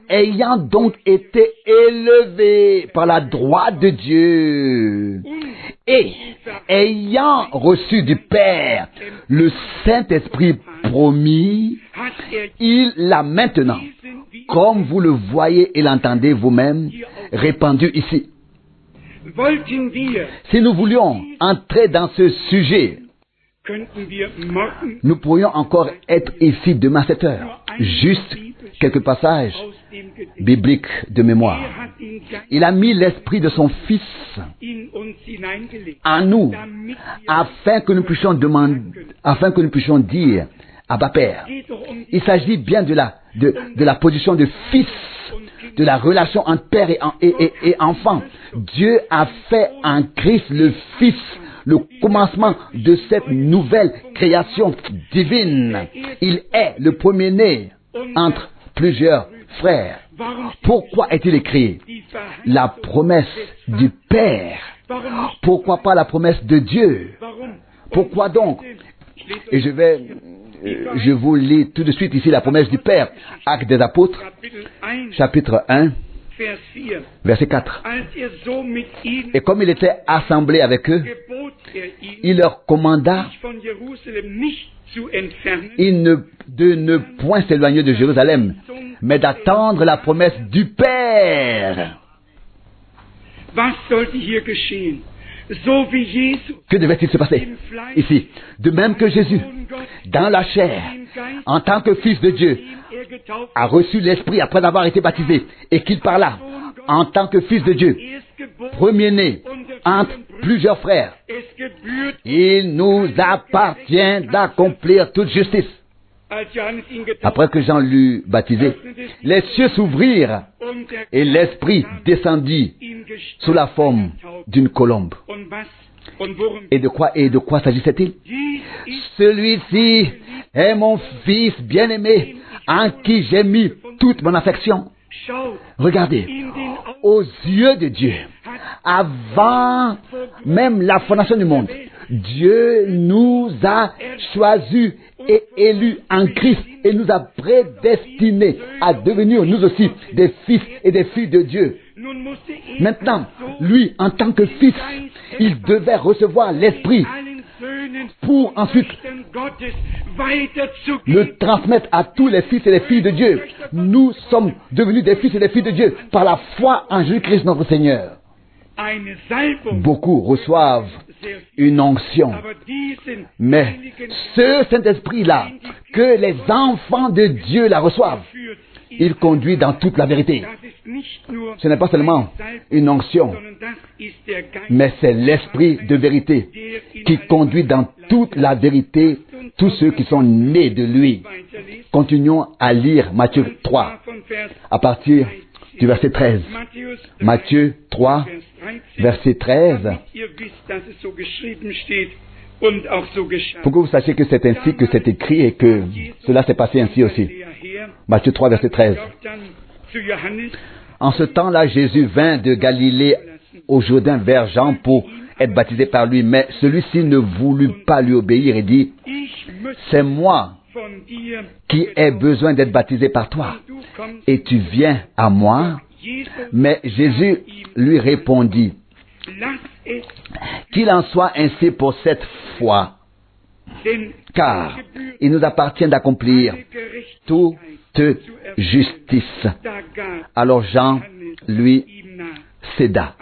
Ayant donc été élevé par la droite de Dieu et ayant reçu du Père le Saint-Esprit promis, il l'a maintenant, comme vous le voyez et l'entendez vous-même, répandu ici. Si nous voulions entrer dans ce sujet, nous pourrions encore être ici demain à 7 heures. Juste quelques passages bibliques de mémoire. Il a mis l'esprit de son Fils en nous, afin que nous puissions dire Abba Père. Il s'agit bien de la position de fils, de la relation entre père et enfant. Dieu a fait en Christ le Fils le commencement de cette nouvelle création divine. Il est le premier-né entre plusieurs frères. Pourquoi est-il écrit la promesse du Père? Pourquoi pas la promesse de Dieu? Pourquoi donc? Et je vous lis tout de suite ici la promesse du Père. Actes des Apôtres, chapitre 1, verset 4. Et comme il était assemblé avec eux, il leur commanda de ne point s'éloigner de Jérusalem, mais d'attendre la promesse du Père. Que devait-il se passer ici? De même que Jésus, dans la chair, en tant que Fils de Dieu, a reçu l'Esprit après avoir été baptisé, et qu'il parla en tant que Fils de Dieu, premier-né entre plusieurs frères. Il nous appartient d'accomplir toute justice. Après que Jean l'eut baptisé, les cieux s'ouvrirent et l'Esprit descendit sous la forme d'une colombe. Et de quoi s'agissait-il? Celui-ci est mon Fils bien-aimé, en qui j'ai mis toute mon affection. Regardez, aux yeux de Dieu, avant même la fondation du monde, Dieu nous a choisis et élus en Christ et nous a prédestinés à devenir nous aussi des fils et des filles de Dieu. Maintenant, lui, en tant que fils, il devait recevoir l'Esprit pour ensuite le transmettre à tous les fils et les filles de Dieu. Nous sommes devenus des fils et des filles de Dieu par la foi en Jésus-Christ notre Seigneur. Beaucoup reçoivent une onction, mais ce Saint-Esprit-là, que les enfants de Dieu la reçoivent, il conduit dans toute la vérité. Ce n'est pas seulement une onction, mais c'est l'Esprit de vérité qui conduit dans toute la vérité tous ceux qui sont nés de lui. Continuons à lire Matthieu 3, à partir du verset 13. Matthieu 3, verset 13. Pour que vous sachiez que c'est ainsi que c'est écrit et que cela s'est passé ainsi aussi. Matthieu 3, verset 13. En ce temps-là, Jésus vint de Galilée au Jourdain vers Jean pour être baptisé par lui. Mais celui-ci ne voulut pas lui obéir et dit, « C'est moi qui ai besoin d'être baptisé par toi, et tu viens à moi ?» Mais Jésus lui répondit, « Qu'il en soit ainsi pour cette fois, car il nous appartient d'accomplir toute justice. » Alors Jean lui céda.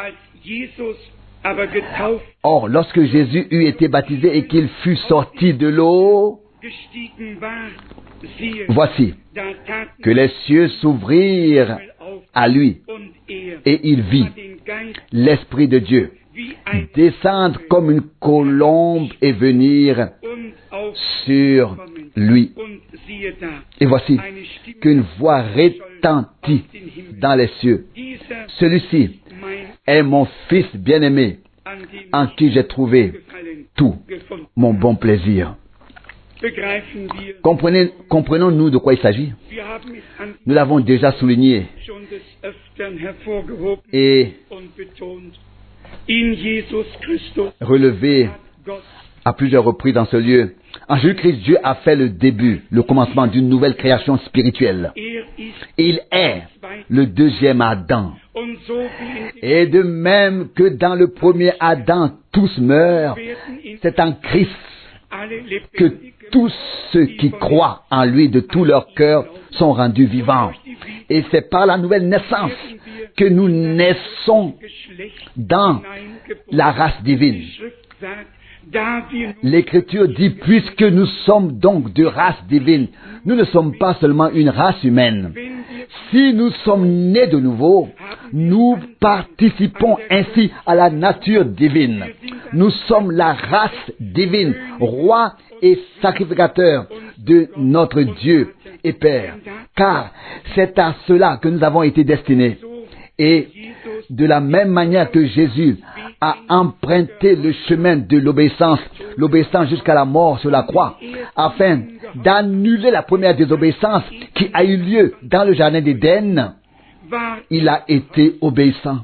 Or, lorsque Jésus eut été baptisé et qu'il fut sorti de l'eau, voici que les cieux s'ouvrirent à lui, et il vit l'Esprit de Dieu descendre comme une colombe et venir sur lui. Et voici qu'une voix retentit dans les cieux. Celui-ci est mon Fils bien-aimé, en qui j'ai trouvé tout mon bon plaisir. Comprenons-nous de quoi il s'agit? Nous l'avons déjà souligné et relevé à plusieurs reprises dans ce lieu. En Jésus-Christ, Dieu a fait le début, le commencement d'une nouvelle création spirituelle. Il est le deuxième Adam. Et de même que dans le premier Adam, tous meurent, c'est en Christ que tous ceux qui croient en lui de tout leur cœur sont rendus vivants. Et c'est par la nouvelle naissance que nous naissons dans la race divine. L'Écriture dit, puisque nous sommes donc de race divine, nous ne sommes pas seulement une race humaine. Si nous sommes nés de nouveau, nous participons ainsi à la nature divine. Nous sommes la race divine, roi et sacrificateur de notre Dieu et Père. Car c'est à cela que nous avons été destinés. Et de la même manière que Jésus a emprunté le chemin de l'obéissance jusqu'à la mort sur la croix, afin d'annuler la première désobéissance qui a eu lieu dans le jardin d'Éden, il a été obéissant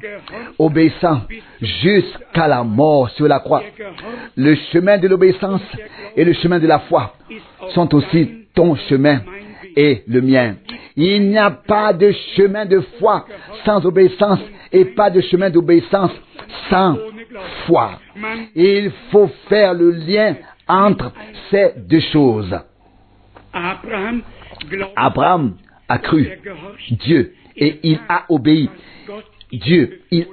jusqu'à la mort sur la croix. Le chemin de l'obéissance et le chemin de la foi sont aussi ton chemin et le mien. Il n'y a pas de chemin de foi sans obéissance et pas de chemin d'obéissance sans foi. Il faut faire le lien entre ces deux choses. Abraham a cru Dieu et il a obéi. Dieu, il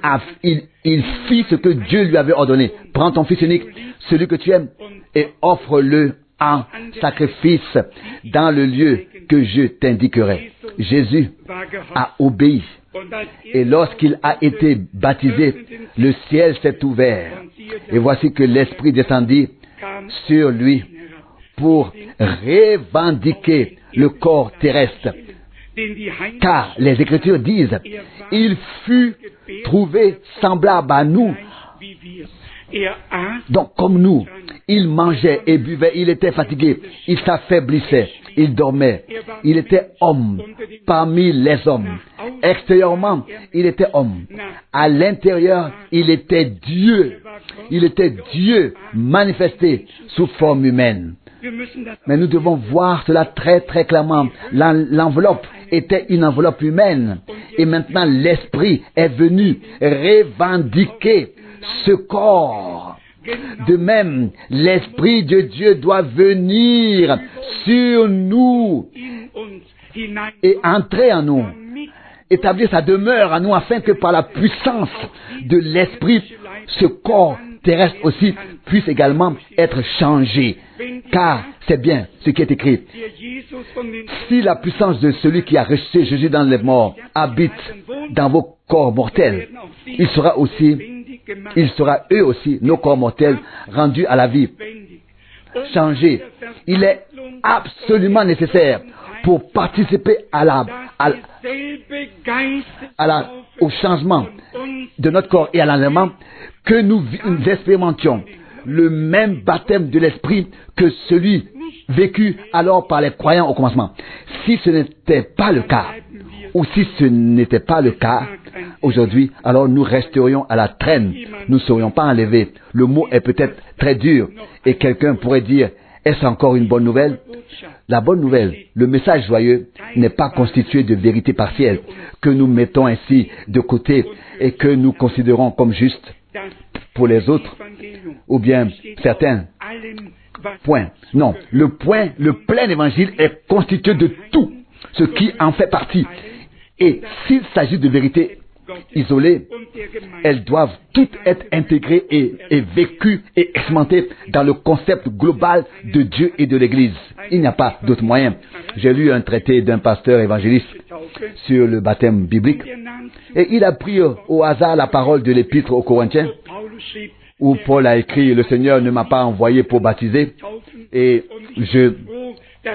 fit ce que Dieu lui avait ordonné. Prends ton fils unique, celui que tu aimes, et offre-le en sacrifice dans le lieu que je t'indiquerai. Jésus a obéi. Et lorsqu'il a été baptisé, le ciel s'est ouvert. Et voici que l'Esprit descendit sur lui pour revendiquer le corps terrestre. Car les Écritures disent, il fut trouvé semblable à nous. Donc comme nous, il mangeait et buvait, il était fatigué, il s'affaiblissait, il dormait, il était homme parmi les hommes. Extérieurement, il était homme. À l'intérieur, il était Dieu. Il était Dieu manifesté sous forme humaine. Mais nous devons voir cela très très clairement. L'enveloppe était une enveloppe humaine. Et maintenant, l'Esprit est venu revendiquer ce corps. De même, l'Esprit de Dieu doit venir sur nous et entrer en nous, établir sa demeure en nous, afin que par la puissance de l'Esprit, ce corps terrestre aussi puisse également être changé. Car c'est bien ce qui est écrit. Si la puissance de celui qui a ressuscité Jésus dans les morts habite dans vos corps mortels, il sera eux aussi, nos corps mortels, rendus à la vie, changés. Il est absolument nécessaire pour participer au changement de notre corps et à l'enlèvement que nous expérimentions le même baptême de l'Esprit que celui vécu alors par les croyants au commencement. Si ce n'était pas le cas, ou si ce n'était pas le cas aujourd'hui, alors nous resterions à la traîne, nous ne serions pas enlevés. Le mot est peut-être très dur et quelqu'un pourrait dire, est-ce encore une bonne nouvelle? La bonne nouvelle, le message joyeux n'est pas constitué de vérité partielle que nous mettons ainsi de côté et que nous considérons comme juste pour les autres, ou bien certains points. Non, le plein évangile est constitué de tout ce qui en fait partie. Et s'il s'agit de vérité isolées, elles doivent toutes être intégrées et vécues et expérimentées dans le concept global de Dieu et de l'Église. Il n'y a pas d'autre moyen. J'ai lu un traité d'un pasteur évangéliste sur le baptême biblique et il a pris au hasard la parole de l'épître aux Corinthiens où Paul a écrit « Le Seigneur ne m'a pas envoyé pour baptiser et je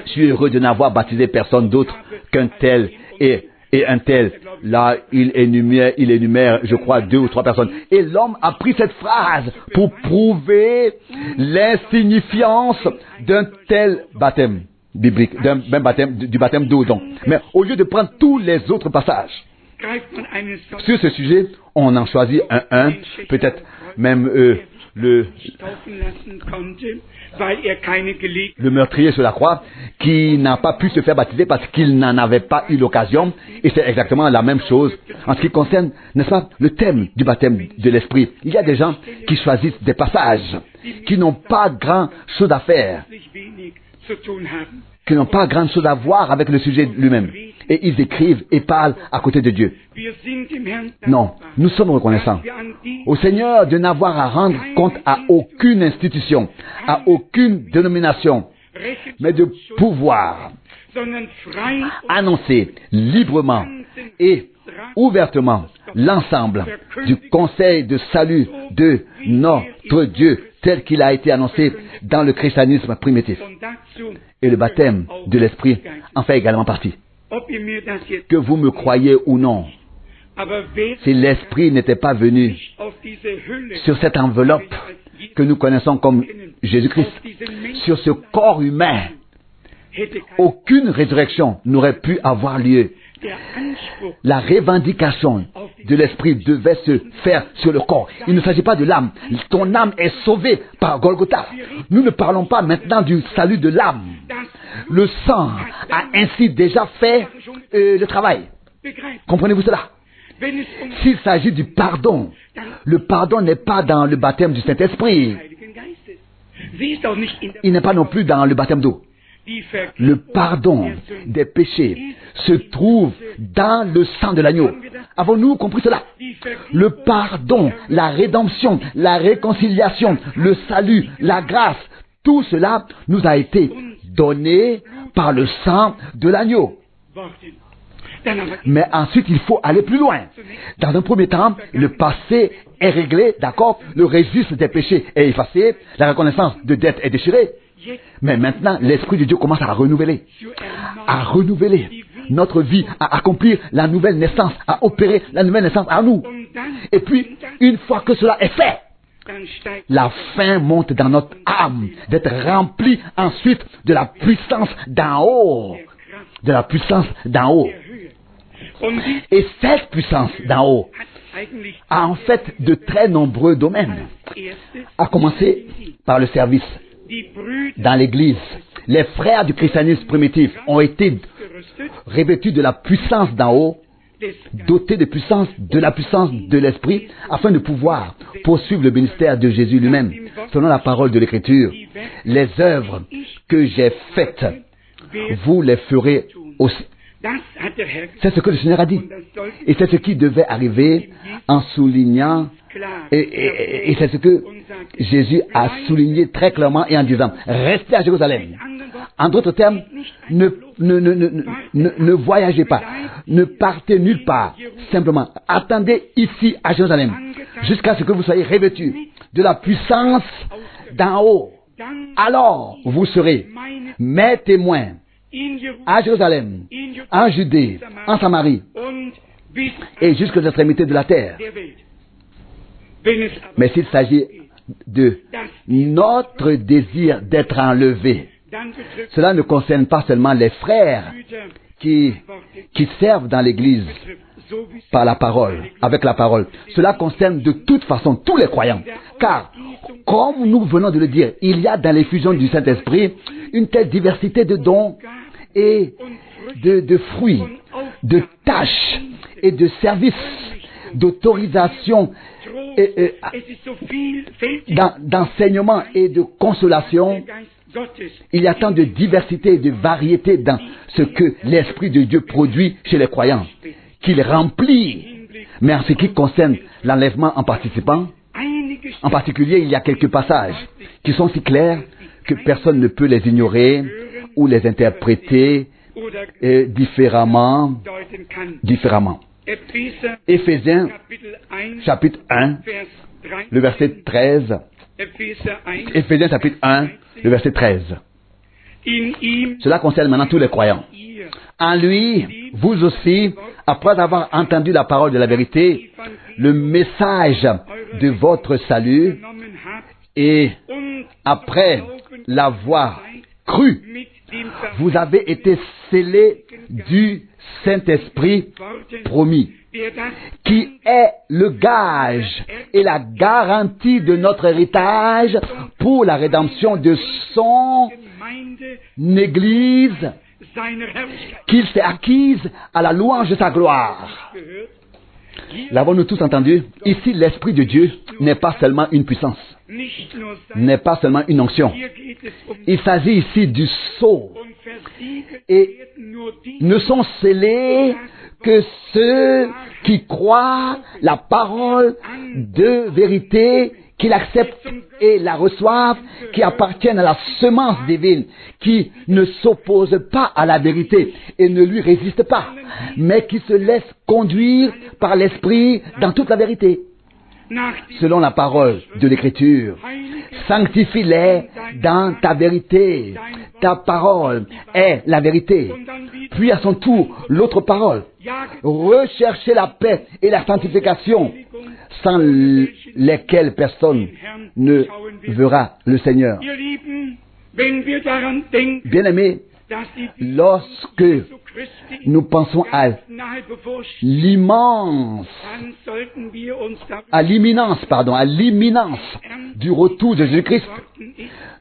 suis heureux de n'avoir baptisé personne d'autre qu'un tel et un tel. » Là, il énumère, je crois, 2 ou 3 personnes. Et l'homme a pris cette phrase pour prouver l'insignifiance d'un tel baptême biblique, du baptême d'eau. Donc. Mais au lieu de prendre tous les autres passages sur ce sujet, on en choisit un, peut-être même le meurtrier sur la croix, qui n'a pas pu se faire baptiser parce qu'il n'en avait pas eu l'occasion. Et c'est exactement la même chose en ce qui concerne, n'est-ce pas, le thème du baptême de l'Esprit. Il y a des gens qui choisissent des passages qui n'ont pas grand chose à faire qui n'ont pas grand chose à voir avec le sujet lui-même. Et ils écrivent et parlent à côté de Dieu. Non, nous sommes reconnaissants au Seigneur de n'avoir à rendre compte à aucune institution, à aucune dénomination, mais de pouvoir annoncer librement et ouvertement l'ensemble du conseil de salut de notre Dieu tel qu'il a été annoncé dans le christianisme primitif. Et le baptême de l'Esprit en fait également partie. Que vous me croyez ou non, si l'Esprit n'était pas venu sur cette enveloppe que nous connaissons comme Jésus-Christ, sur ce corps humain, aucune résurrection n'aurait pu avoir lieu. La revendication de l'Esprit devait se faire sur le corps. Il ne s'agit pas de l'âme. Ton âme est sauvée par Golgotha. Nous ne parlons pas maintenant du salut de l'âme. Le sang a ainsi déjà fait le travail. Comprenez-vous cela? S'il s'agit du pardon, le pardon n'est pas dans le baptême du Saint-Esprit. Il n'est pas non plus dans le baptême d'eau. Le pardon des péchés se trouve dans le sang de l'agneau. Avons-nous compris cela? Le pardon, la rédemption, la réconciliation, le salut, la grâce, tout cela nous a été donné par le sang de l'agneau. Mais ensuite, il faut aller plus loin. Dans un premier temps, le passé est réglé, d'accord? Le registre des péchés est effacé, la reconnaissance de dette est déchirée. Mais maintenant, l'Esprit de Dieu commence à renouveler notre vie, à accomplir la nouvelle naissance, à opérer la nouvelle naissance en nous. Et puis, une fois que cela est fait, la faim monte dans notre âme, d'être rempli ensuite de la puissance d'en haut. De la puissance d'en haut. Et cette puissance d'en haut a en fait de très nombreux domaines. À commencer par le service. Dans l'Église, les frères du christianisme primitif ont été revêtus de la puissance d'en haut, dotés de la puissance de l'Esprit, afin de pouvoir poursuivre le ministère de Jésus lui-même. Selon la parole de l'Écriture, les œuvres que j'ai faites, vous les ferez aussi. C'est ce que le Seigneur a dit. Et c'est ce qui devait arriver en soulignant, et c'est ce que Jésus a souligné très clairement et en disant, restez à Jérusalem. En d'autres termes, ne voyagez pas, ne partez nulle part. Simplement, attendez ici à Jérusalem, jusqu'à ce que vous soyez revêtus de la puissance d'en haut. Alors, vous serez mes témoins à Jérusalem, en Judée, en Samarie, et jusqu'aux extrémités de la terre. Mais s'il s'agit de notre désir d'être enlevé, cela ne concerne pas seulement les frères qui servent dans l'Église par la parole, avec la parole. Cela concerne de toute façon tous les croyants. Car, comme nous venons de le dire, il y a dans l'effusion du Saint-Esprit une telle diversité de dons et de fruits, de tâches et de services, d'autorisation, d'enseignement et de consolation. Il y a tant de diversité et de variété dans ce que l'Esprit de Dieu produit chez les croyants, qu'il remplit. Mais en ce qui concerne l'enlèvement en participant, en particulier, il y a quelques passages qui sont si clairs que personne ne peut les ignorer ou les interpréter différemment. Éphésiens, chapitre 1, le verset 13. Éphésiens, chapitre 1, le verset 13. Cela concerne maintenant tous les croyants. En lui, vous aussi, après avoir entendu la parole de la vérité, le message de votre salut, et après l'avoir cru, vous avez été scellés du Saint-Esprit promis, qui est le gage et la garantie de notre héritage pour la rédemption de son Église, qu'il s'est acquise à la louange de sa gloire. L'avons-nous tous entendu? Ici, l'Esprit de Dieu n'est pas seulement une puissance, n'est pas seulement une onction. Il s'agit ici du sceau. Et ne sont scellés que ceux qui croient la parole de vérité, qui l'acceptent et la reçoivent, qui appartiennent à la semence divine, qui ne s'opposent pas à la vérité et ne lui résistent pas, mais qui se laissent conduire par l'Esprit dans toute la vérité. Selon la parole de l'Écriture, sanctifie-les dans ta vérité. Ta parole est la vérité. Puis à son tour, l'autre parole. Recherchez la paix et la sanctification, sans lesquelles personne ne verra le Seigneur. Bien-aimés, lorsque nous pensons à l'imminence du retour de Jésus-Christ,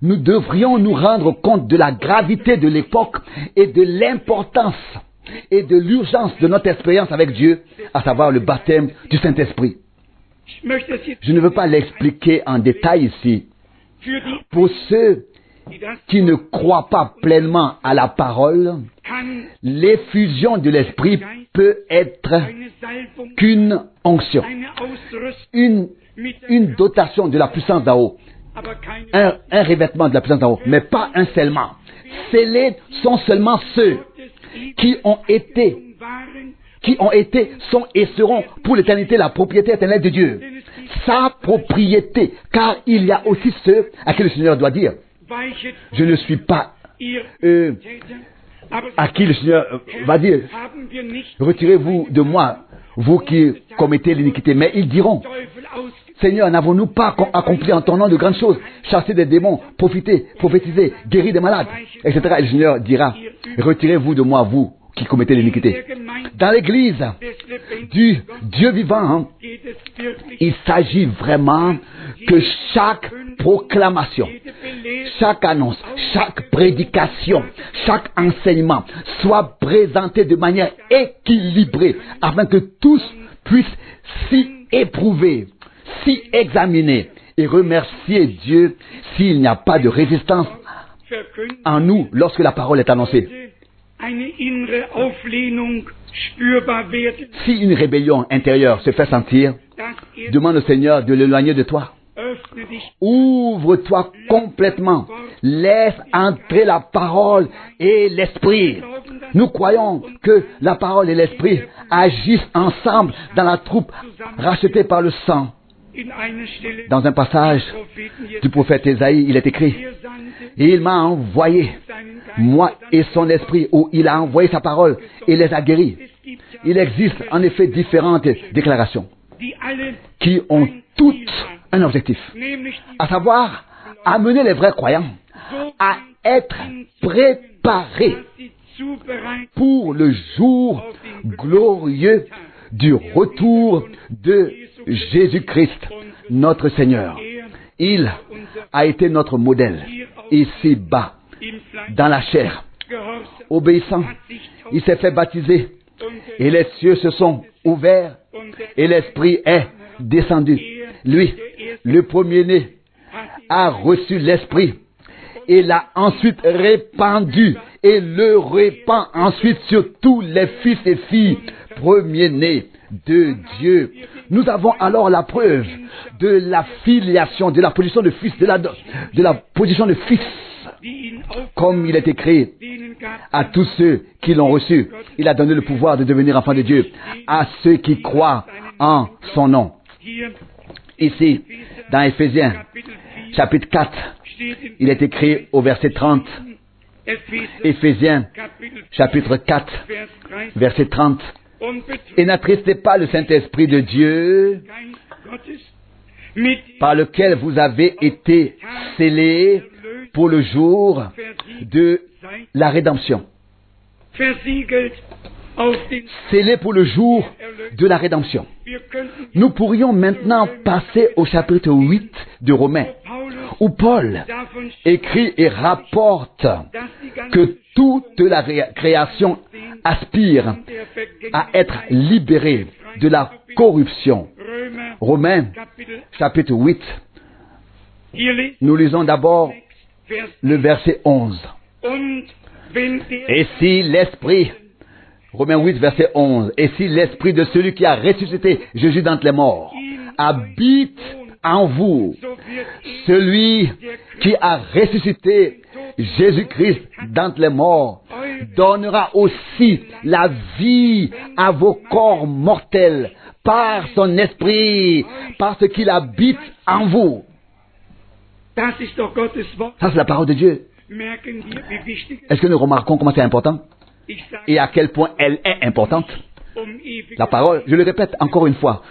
nous devrions nous rendre compte de la gravité de l'époque et de l'importance et de l'urgence de notre expérience avec Dieu, à savoir le baptême du Saint-Esprit. Je ne veux pas l'expliquer en détail ici. Pour ceux qui ne croient pas pleinement à la parole, l'effusion de l'Esprit peut être qu'une onction, une dotation de la puissance d'en haut, un revêtement de la puissance d'en haut, mais pas un scellement. Scellés sont seulement ceux qui ont été, sont et seront pour l'éternité la propriété éternelle de Dieu. Sa propriété, car il y a aussi ceux à qui le Seigneur doit dire: je ne suis pas à qui le Seigneur va dire: retirez-vous de moi, vous qui commettez l'iniquité. Mais ils diront: Seigneur, n'avons-nous pas accompli en ton nom de grandes choses, chassé des démons, prophétisé, guéri des malades, etc. Et le Seigneur dira: retirez-vous de moi, vous qui commettez l'iniquité. Dans l'église du Dieu vivant, il s'agit vraiment que chaque proclamation, chaque annonce, chaque prédication, chaque enseignement soit présenté de manière équilibrée, afin que tous puissent s'y éprouver, s'y examiner et remercier Dieu s'il n'y a pas de résistance en nous lorsque la parole est annoncée. Si une rébellion intérieure se fait sentir, demande au Seigneur de l'éloigner de toi. Ouvre-toi complètement. Laisse entrer la parole et l'esprit. Nous croyons que la parole et l'esprit agissent ensemble dans la troupe rachetée par le sang. Dans un passage du prophète Ésaïe, il est écrit: il m'a envoyé, moi et son esprit, où il a envoyé sa parole et les a guéris. Il existe en effet différentes déclarations qui ont toutes un objectif, à savoir amener les vrais croyants à être préparés pour le jour glorieux du retour de Jésus-Christ, notre Seigneur. Il a été notre modèle ici-bas, dans la chair. Obéissant, il s'est fait baptiser et les cieux se sont ouverts et l'Esprit est descendu. Lui, le premier-né, a reçu l'Esprit et l'a ensuite répandu et le répand ensuite sur tous les fils et filles premiers-nés de Dieu. Nous avons alors la preuve de la filiation, de la position de fils, de la position de fils. Comme il est écrit: à tous ceux qui l'ont reçu, il a donné le pouvoir de devenir enfants de Dieu, à ceux qui croient en son nom. Ici, dans Éphésiens, chapitre 4, il est écrit au verset 30, Éphésiens, chapitre 4, verset 30, et n'attristez pas le Saint-Esprit de Dieu, par lequel vous avez été scellés pour le jour de la rédemption. Scellés pour le jour de la rédemption. Nous pourrions maintenant passer au chapitre 8 de Romains, où Paul écrit et rapporte que toute la création aspire à être libérée de la corruption. Romains, chapitre 8. Nous lisons d'abord le verset 11. Et si l'esprit, Romains 8, verset 11, et si l'esprit de celui qui a ressuscité Jésus d'entre les morts habite en vous, celui qui a ressuscité Jésus-Christ d'entre les morts donnera aussi la vie à vos corps mortels par son esprit, parce qu'il habite en vous. Ça, c'est la parole de Dieu. Est-ce que nous remarquons comment c'est important et à quel point elle est importante? La parole, je le répète encore une fois,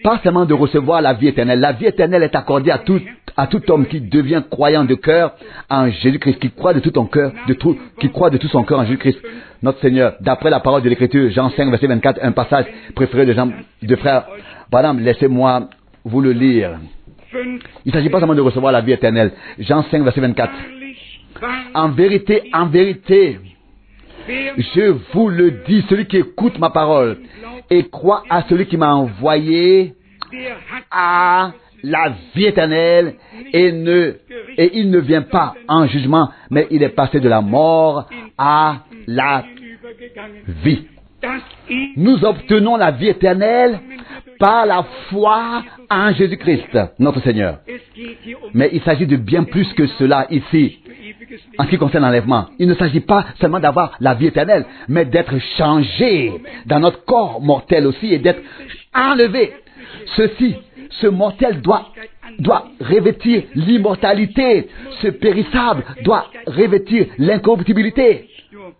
pas seulement de recevoir la vie éternelle. La vie éternelle est accordée à tout homme qui devient croyant de cœur en Jésus-Christ, qui croit de tout son cœur, qui croit de tout son cœur en Jésus-Christ, notre Seigneur. D'après la parole de l'Écriture, Jean 5, verset 24, un passage préféré de frère Branham, laissez-moi vous le lire. Il ne s'agit pas seulement de recevoir la vie éternelle. Jean 5, verset 24. En vérité, je vous le dis, celui qui écoute ma parole et croit à celui qui m'a envoyé a la vie éternelle et il ne vient pas en jugement, mais il est passé de la mort à la vie. Nous obtenons la vie éternelle par la foi en Jésus-Christ, notre Seigneur. Mais il s'agit de bien plus que cela ici. En ce qui concerne l'enlèvement, il ne s'agit pas seulement d'avoir la vie éternelle, mais d'être changé dans notre corps mortel aussi et d'être enlevé. Ce mortel doit revêtir l'immortalité. Ce périssable doit revêtir l'incorruptibilité.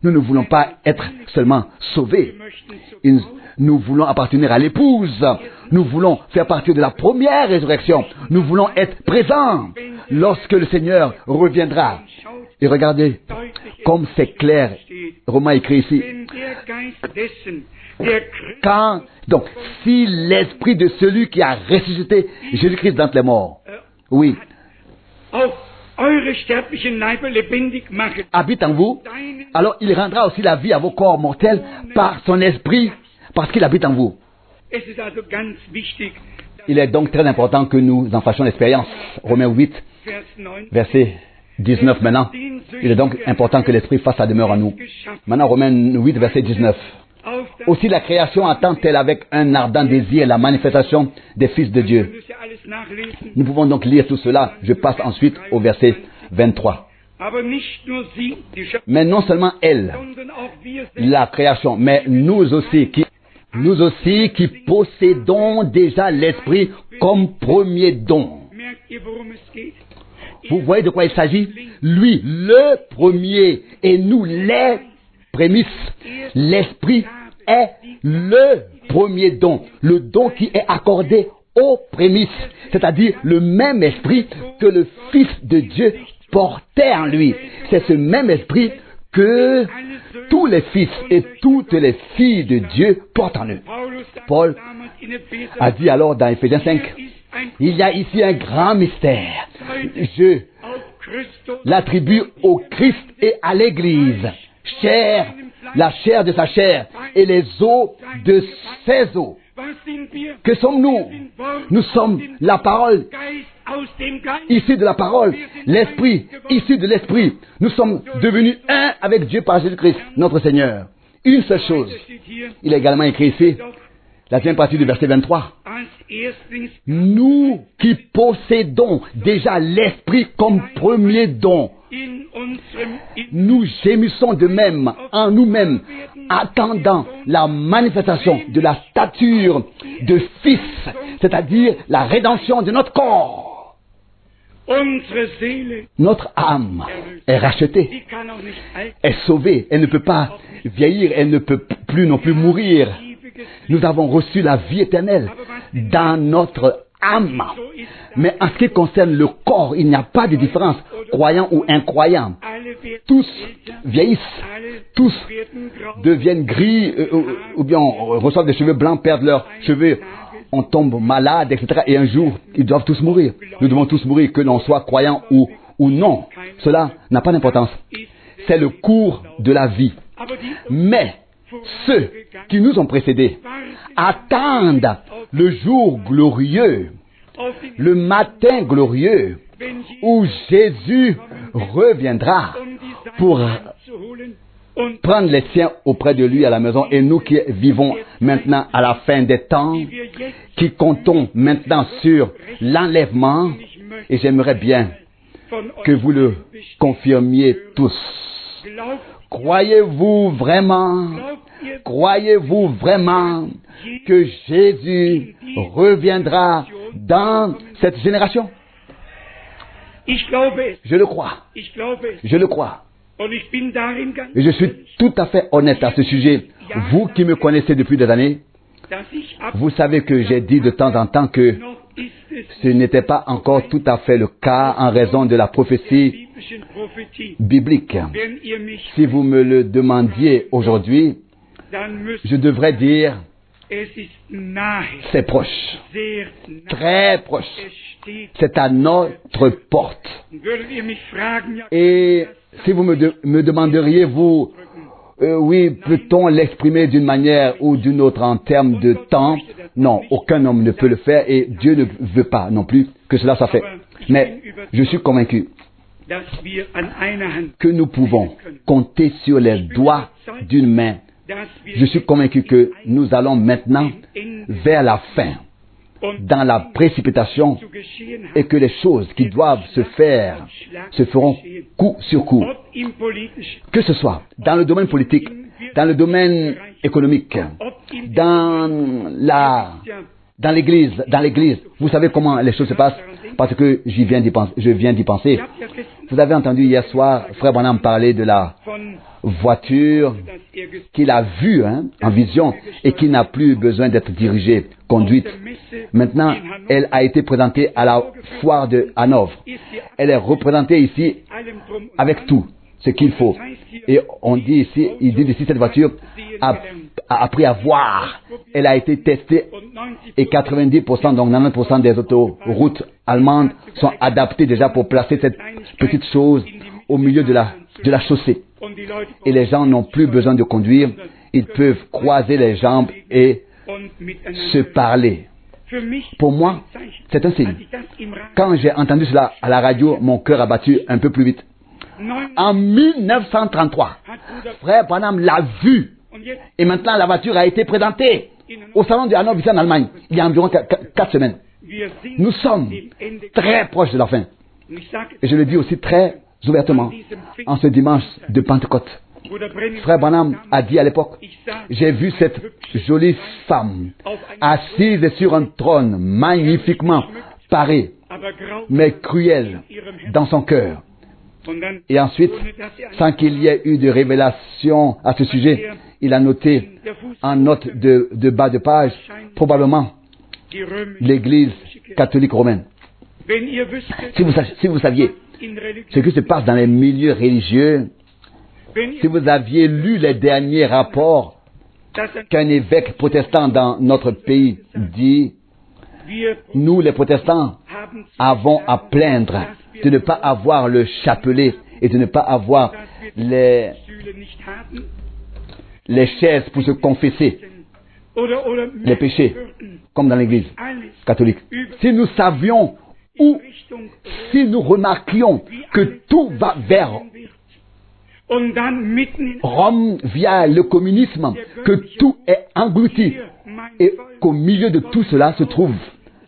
Nous ne voulons pas être seulement sauvés. Nous voulons appartenir à l'épouse. Nous voulons faire partie de la première résurrection. Nous voulons être présents lorsque le Seigneur reviendra. Et regardez comme c'est clair. Romain écrit ici. Donc, si l'esprit de celui qui a ressuscité Jésus-Christ d'entre les morts, oui, habite en vous, alors il rendra aussi la vie à vos corps mortels par son esprit, parce qu'il habite en vous. Il est donc très important que nous en fassions l'expérience. Romains 8, verset 19 maintenant. Il est donc important que l'Esprit fasse sa demeure en nous. Maintenant, Romains 8, verset 19. Aussi la création attend-elle avec un ardent désir la manifestation des fils de Dieu. Nous pouvons donc lire tout cela. Je passe ensuite au verset 23. Mais non seulement elle, la création, mais nous aussi qui possédons déjà l'Esprit comme premier don. Vous voyez de quoi il s'agit? Lui, le premier, et nous, les prémices. L'Esprit est le premier don. Le don qui est accordé aux prémices. C'est-à-dire le même esprit que le Fils de Dieu portait en lui. C'est ce même esprit que tous les fils et toutes les filles de Dieu portent en eux. Paul a dit alors dans Éphésiens 5, il y a ici un grand mystère. Je l'attribue au Christ et à l'Église. La chair de sa chair et les os de ses os. Que sommes-nous? Nous sommes la parole issue de la parole, l'esprit issu de l'esprit. Nous sommes devenus un avec Dieu par Jésus-Christ, notre Seigneur. Une seule chose. Il est également écrit ici, la deuxième partie du verset 23. Nous qui possédons déjà l'esprit comme premier don, nous gémissons de même en nous-mêmes, attendant la manifestation de la stature de Fils, c'est-à-dire la rédemption de notre corps. Notre âme est rachetée, est sauvée, elle ne peut pas vieillir, elle ne peut plus non plus mourir. Nous avons reçu la vie éternelle dans notre âme. Mais en ce qui concerne le corps, il n'y a pas de différence, croyant ou incroyant. Tous vieillissent, tous deviennent gris, ou bien reçoivent des cheveux blancs, perdent leurs cheveux, on tombe malade, etc. Et un jour, ils doivent tous mourir. Nous devons tous mourir, que l'on soit croyant ou non. Cela n'a pas d'importance. C'est le cours de la vie. Mais ceux qui nous ont précédés attendent le jour glorieux, le matin glorieux, où Jésus reviendra pour prendre les siens auprès de lui à la maison, et nous qui vivons maintenant à la fin des temps, qui comptons maintenant sur l'enlèvement, et j'aimerais bien que vous le confirmiez tous. Croyez-vous vraiment que Jésus reviendra dans cette génération? Je le crois. Je le crois. Et je suis tout à fait honnête à ce sujet. Vous qui me connaissez depuis des années, vous savez que j'ai dit de temps en temps que ce n'était pas encore tout à fait le cas en raison de la prophétie biblique. Si vous me le demandiez aujourd'hui, je devrais dire c'est proche, très proche. C'est à notre porte. Et si vous me demanderiez, oui, peut-on l'exprimer d'une manière ou d'une autre en termes de temps? Non, aucun homme ne peut le faire et Dieu ne veut pas non plus que cela soit fait. Mais je suis convaincu que nous pouvons compter sur les doigts d'une main. Je suis convaincu que nous allons maintenant vers la fin, dans la précipitation, et que les choses qui doivent se faire se feront coup sur coup. Que ce soit dans le domaine politique, dans le domaine économique, dans l'église. Vous savez comment les choses se passent parce que je viens d'y penser. Vous avez entendu hier soir Frère Branham parler de la voiture qu'il a vue en vision et qui n'a plus besoin d'être dirigée, conduite. Maintenant, elle a été présentée à la foire de Hanovre. Elle est représentée ici avec tout ce qu'il faut. Et il dit ici, cette voiture a appris à voir. Elle a été testée et 90%, donc 90% des autoroutes allemandes sont adaptées déjà pour placer cette petite chose au milieu de la chaussée. Et les gens n'ont plus besoin de conduire. Ils peuvent croiser les jambes et se parler. Pour moi, c'est un signe. Quand j'ai entendu cela à la radio, mon cœur a battu un peu plus vite. En 1933, Frère Branham l'a vu. Et maintenant, la voiture a été présentée au salon de Hanovre ici en Allemagne, il y a environ 4 semaines. Nous sommes très proches de la fin. Et je le dis aussi très ouvertement, en ce dimanche de Pentecôte. Frère Branham a dit à l'époque, j'ai vu cette jolie femme assise sur un trône magnifiquement paré, mais cruelle dans son cœur. Et ensuite, sans qu'il y ait eu de révélation à ce sujet, il a noté en note de bas de page, probablement, l'Église catholique romaine. Si vous saviez ce qui se passe dans les milieux religieux, si vous aviez lu les derniers rapports qu'un évêque protestant dans notre pays dit, nous les protestants avons à plaindre de ne pas avoir le chapelet et de ne pas avoir les chaises pour se confesser les péchés, comme dans l'église catholique. Si nous savions ou si nous remarquions que tout va vers Rome via le communisme, que tout est englouti et qu'au milieu de tout cela se trouve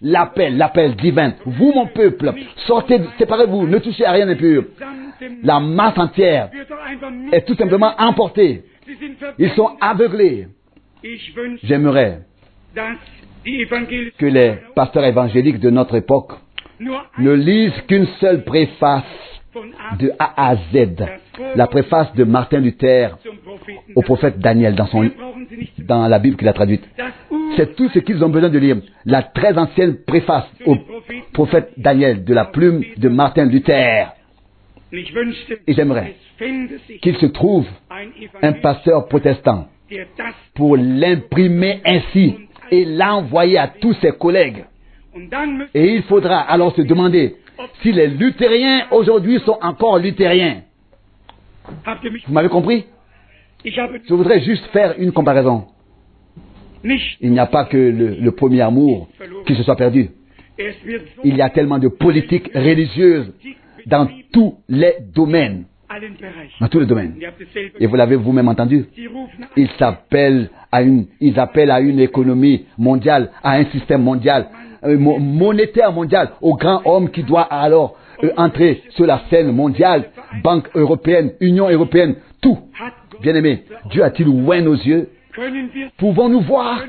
l'appel divin. Vous, mon peuple, sortez, séparez-vous, ne touchez à rien d'impur. La masse entière est tout simplement emportée. Ils sont aveuglés. J'aimerais que les pasteurs évangéliques de notre époque ne lisent qu'une seule préface de A à Z, la préface de Martin Luther au prophète Daniel dans la Bible qu'il a traduite. C'est tout ce qu'ils ont besoin de lire. La très ancienne préface au prophète Daniel de la plume de Martin Luther. Et j'aimerais qu'il se trouve un pasteur protestant pour l'imprimer ainsi et l'envoyer à tous ses collègues. Et il faudra alors se demander si les luthériens aujourd'hui sont encore luthériens. Vous m'avez compris? Je voudrais juste faire une comparaison. Il n'y a pas que le premier amour qui se soit perdu. Il y a tellement de politiques religieuses dans tous les domaines. Dans tous les domaines. Et vous l'avez vous-même entendu. Ils appellent à une économie mondiale, à un système mondial, monétaire mondial, au grand homme qui doit alors entrer sur la scène mondiale, Banque européenne, Union européenne, tout. Bien-aimé, Dieu a-t-il ouvert nos yeux? Pouvons-nous voir?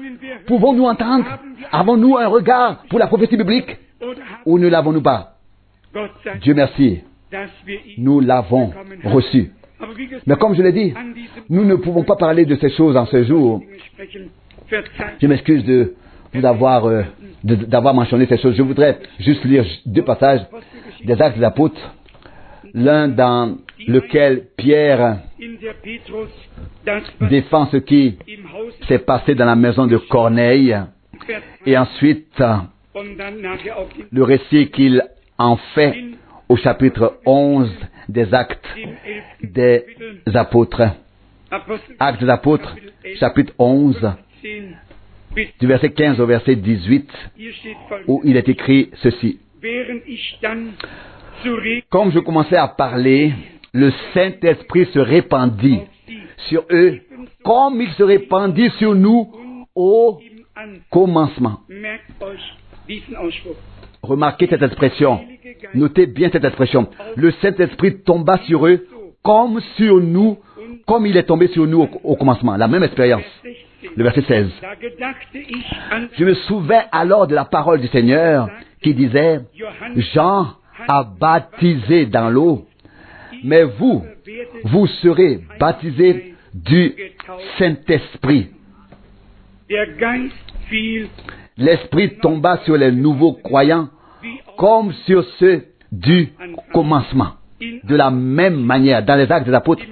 Pouvons-nous entendre? Avons-nous un regard pour la prophétie biblique? Ou ne l'avons-nous pas? Dieu merci, nous l'avons reçu. Mais comme je l'ai dit, nous ne pouvons pas parler de ces choses en ce jour. Je m'excuse de vous d'avoir mentionné ces choses. Je voudrais juste lire 2 passages des Actes des Apôtres. L'un dans lequel Pierre défend ce qui s'est passé dans la maison de Corneille, et ensuite le récit qu'il en fait au chapitre 11 des Actes des Apôtres. Actes des Apôtres, chapitre 11, du verset 15 au verset 18, où il est écrit ceci. Comme je commençais à parler, le Saint-Esprit se répandit sur eux, comme il se répandit sur nous au commencement. Remarquez cette expression. Notez bien cette expression. Le Saint-Esprit tomba sur eux, comme sur nous, comme il est tombé sur nous au commencement. La même expérience. Le verset 16. Je me souvins alors de la parole du Seigneur qui disait, Jean a baptisé dans l'eau, mais vous serez baptisés du Saint-Esprit. L'Esprit tomba sur les nouveaux croyants comme sur ceux du commencement. De la même manière, dans les Actes des Apôtres,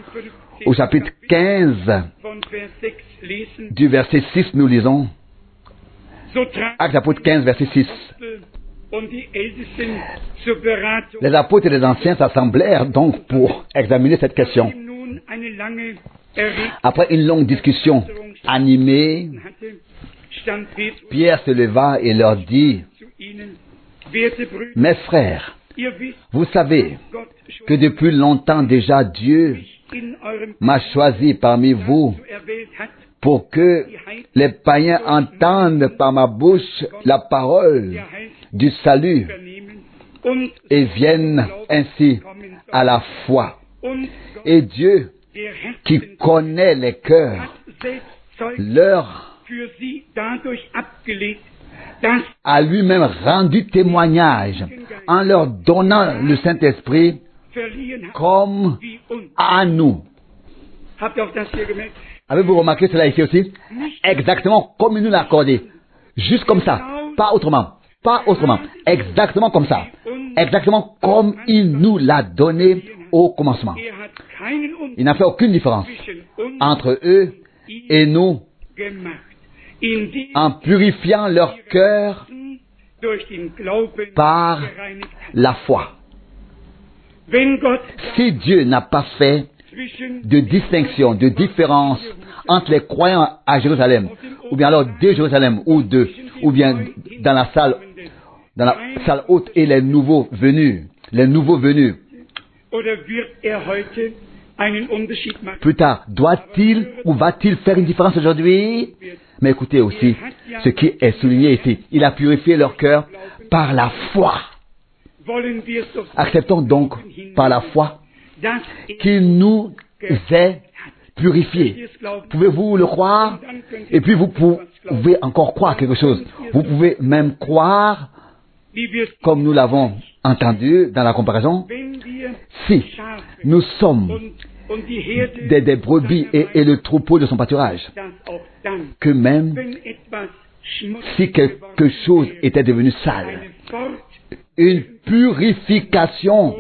au chapitre 15, du verset 6, nous lisons. Actes des Apôtres 15, verset 6. Les apôtres et les anciens s'assemblèrent donc pour examiner cette question. Après une longue discussion animée, Pierre se leva et leur dit, « Mes frères, vous savez que depuis longtemps déjà Dieu m'a choisi parmi vous pour que les païens entendent par ma bouche la parole du salut et viennent ainsi à la foi. Et Dieu, qui connaît les cœurs, leur a lui-même rendu témoignage en leur donnant le Saint-Esprit comme à nous. » Avez-vous remarqué cela ici aussi? Exactement comme il nous l'a accordé. Juste comme ça. Pas autrement. Pas autrement. Exactement comme ça. Exactement comme il nous l'a donné au commencement. Il n'a fait aucune différence entre eux et nous en purifiant leur cœur par la foi. Si Dieu n'a pas fait de distinction, de différence entre les croyants à Jérusalem, ou bien alors de Jérusalem, ou bien dans la salle haute et les nouveaux venus. Plus tard, doit-il ou va-t-il faire une différence aujourd'hui? Mais écoutez aussi ce qui est souligné ici. Il a purifié leur cœur par la foi. Acceptons donc par la foi qu'il nous ait purifiés. Pouvez-vous le croire? Et puis vous pouvez encore croire quelque chose. Vous pouvez même croire, comme nous l'avons entendu dans la comparaison, si nous sommes des brebis et le troupeau de son pâturage, que même si quelque chose était devenu sale, une purification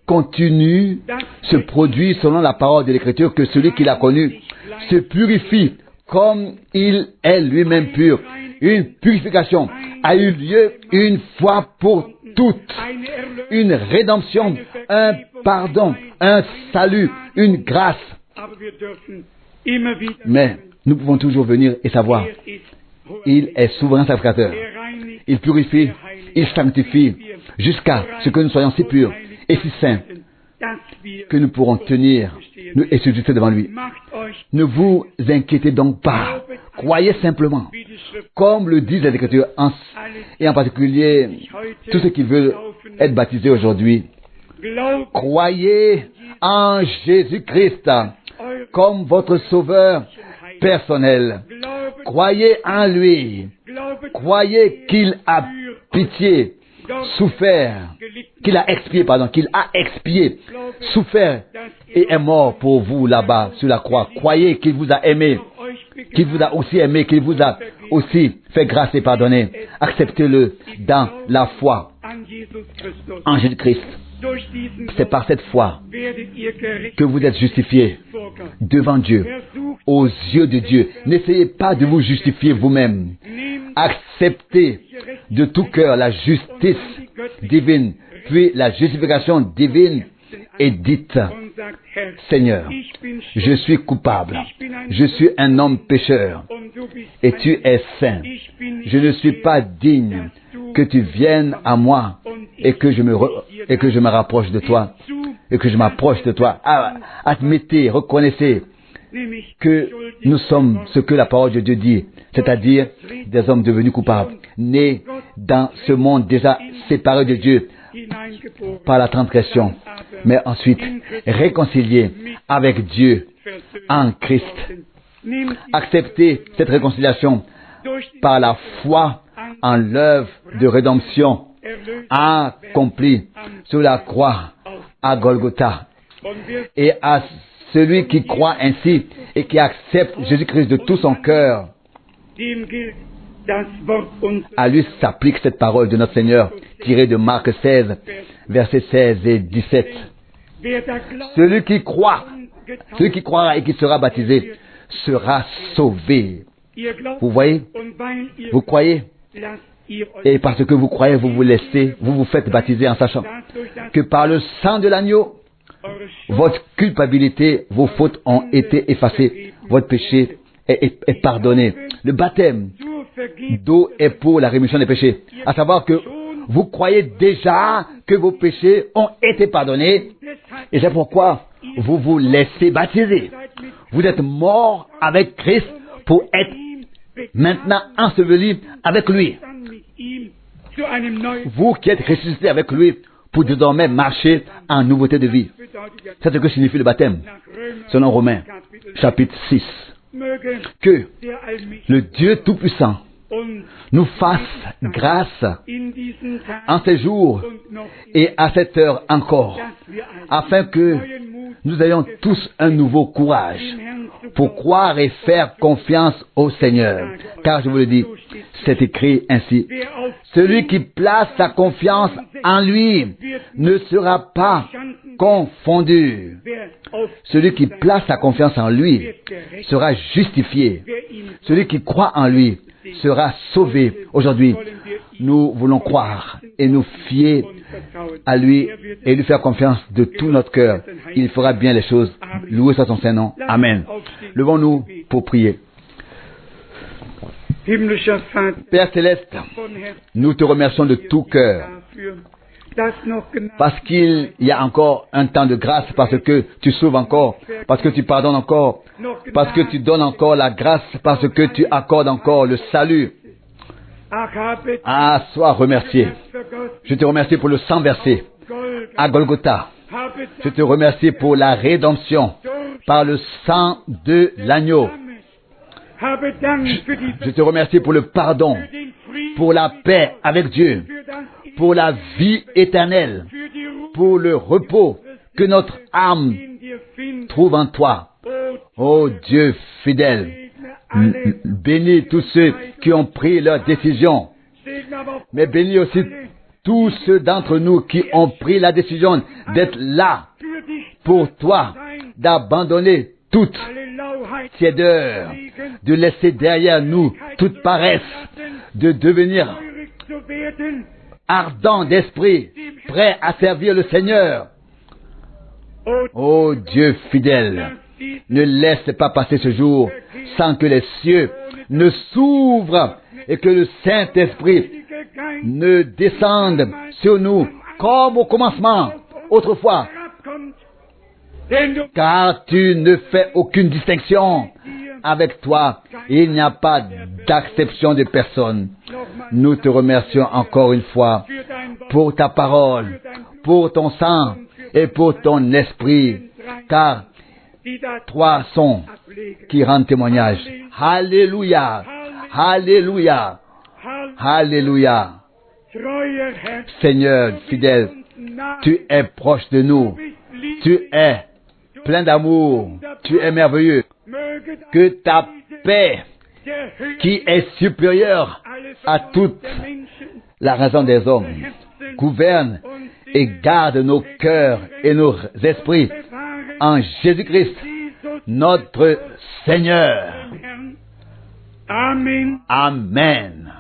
continue se produit selon la parole de l'Écriture, que celui qui l'a connu se purifie comme il est lui-même pur. Une purification a eu lieu une fois pour toutes. Une rédemption, un pardon, un salut, une grâce. Mais nous pouvons toujours venir et savoir, il est souverain sacrificateur. Il purifie, il sanctifie, jusqu'à ce que nous soyons si purs et si saints que nous pourrons tenir et se juster devant lui. Ne vous inquiétez donc pas. Croyez simplement, comme le disent les Écritures, et en particulier tous ceux qui veulent être baptisés aujourd'hui. Croyez en Jésus-Christ comme votre sauveur personnel. Croyez en lui. Croyez qu'il a pitié, souffert, qu'il a expié, souffert et est mort pour vous là-bas sur la croix. Croyez qu'il vous a aimé, qu'il vous a aussi aimé, qu'il vous a aussi fait grâce et pardonné. Acceptez-le dans la foi en Jésus-Christ. C'est par cette foi que vous êtes justifiés devant Dieu, aux yeux de Dieu. N'essayez pas de vous justifier vous-même. Acceptez de tout cœur la justice divine, puis la justification divine, et dites, Seigneur, je suis coupable, je suis un homme pécheur, et tu es saint. Je ne suis pas digne que tu viennes à moi et que je me rapproche de toi, et que je m'approche de toi. Admettez, reconnaissez que nous sommes ce que la parole de Dieu dit, c'est-à-dire des hommes devenus coupables, nés dans ce monde déjà séparés de Dieu par la transgression, mais ensuite réconciliés avec Dieu en Christ. Acceptez cette réconciliation par la foi en l'œuvre de rédemption accomplie sur la croix à Golgotha. Et à celui qui croit ainsi et qui accepte Jésus-Christ de tout son cœur, à lui s'applique cette parole de notre Seigneur tirée de Marc 16, versets 16 et 17. Celui qui croira et qui sera baptisé sera sauvé. Vous voyez? Vous croyez? Et parce que vous croyez, vous vous faites baptiser en sachant que par le sang de l'agneau, votre culpabilité, vos fautes ont été effacées, votre péché est pardonné. Le baptême d'eau est pour la rémission des péchés. À savoir que vous croyez déjà que vos péchés ont été pardonnés, et c'est pourquoi vous vous laissez baptiser. Vous êtes mort avec Christ pour être maintenant enseveli avec lui. Vous qui êtes ressuscité avec lui pour désormais marcher en nouveauté de vie. C'est ce que signifie le baptême, selon Romains, chapitre 6. Que le Dieu Tout-Puissant nous fasse grâce en ces jours et à cette heure encore, afin que nous ayons tous un nouveau courage pour croire et faire confiance au Seigneur. Car je vous le dis, c'est écrit ainsi: celui qui place sa confiance en lui ne sera pas confondu. Celui qui place sa confiance en lui sera justifié. Celui qui croit en lui sera sauvé. Aujourd'hui, nous voulons croire et nous fier à lui et lui faire confiance de tout notre cœur. Il fera bien les choses. Loué soit son Saint-Nom. Amen. Levons-nous pour prier. Père Céleste, nous te remercions de tout cœur parce qu'il y a encore un temps de grâce, parce que tu sauves encore, parce que tu pardonnes encore, parce que tu donnes encore la grâce, parce que tu accordes encore le salut. Ah, sois remercié. Je te remercie pour le sang versé à Golgotha. Je te remercie pour la rédemption par le sang de l'agneau. Je te remercie pour le pardon, pour la paix avec Dieu, pour la vie éternelle, pour le repos que notre âme trouve en toi. Ô Dieu fidèle, bénis tous ceux qui ont pris leur décision, mais bénis aussi tous ceux d'entre nous qui ont pris la décision d'être là pour toi, d'abandonner toute tiédeur, de laisser derrière nous toute paresse, de devenir ardent d'esprit, prêt à servir le Seigneur. Ô Dieu fidèle, Ne laisse pas passer ce jour sans que les cieux ne s'ouvrent et que le Saint-Esprit ne descende sur nous comme au commencement, autrefois. Car tu ne fais aucune distinction. Avec toi, il n'y a pas d'acception de personne. Nous te remercions encore une fois pour ta parole, pour ton sang et pour ton esprit, car trois sont qui rendent témoignage. Alléluia, Alléluia, Alléluia. Seigneur fidèle, tu es proche de nous, tu es plein d'amour, tu es merveilleux. Que ta paix, qui est supérieure à toute la raison des hommes, gouverne et garde nos cœurs et nos esprits en Jésus-Christ, notre Seigneur. Amen.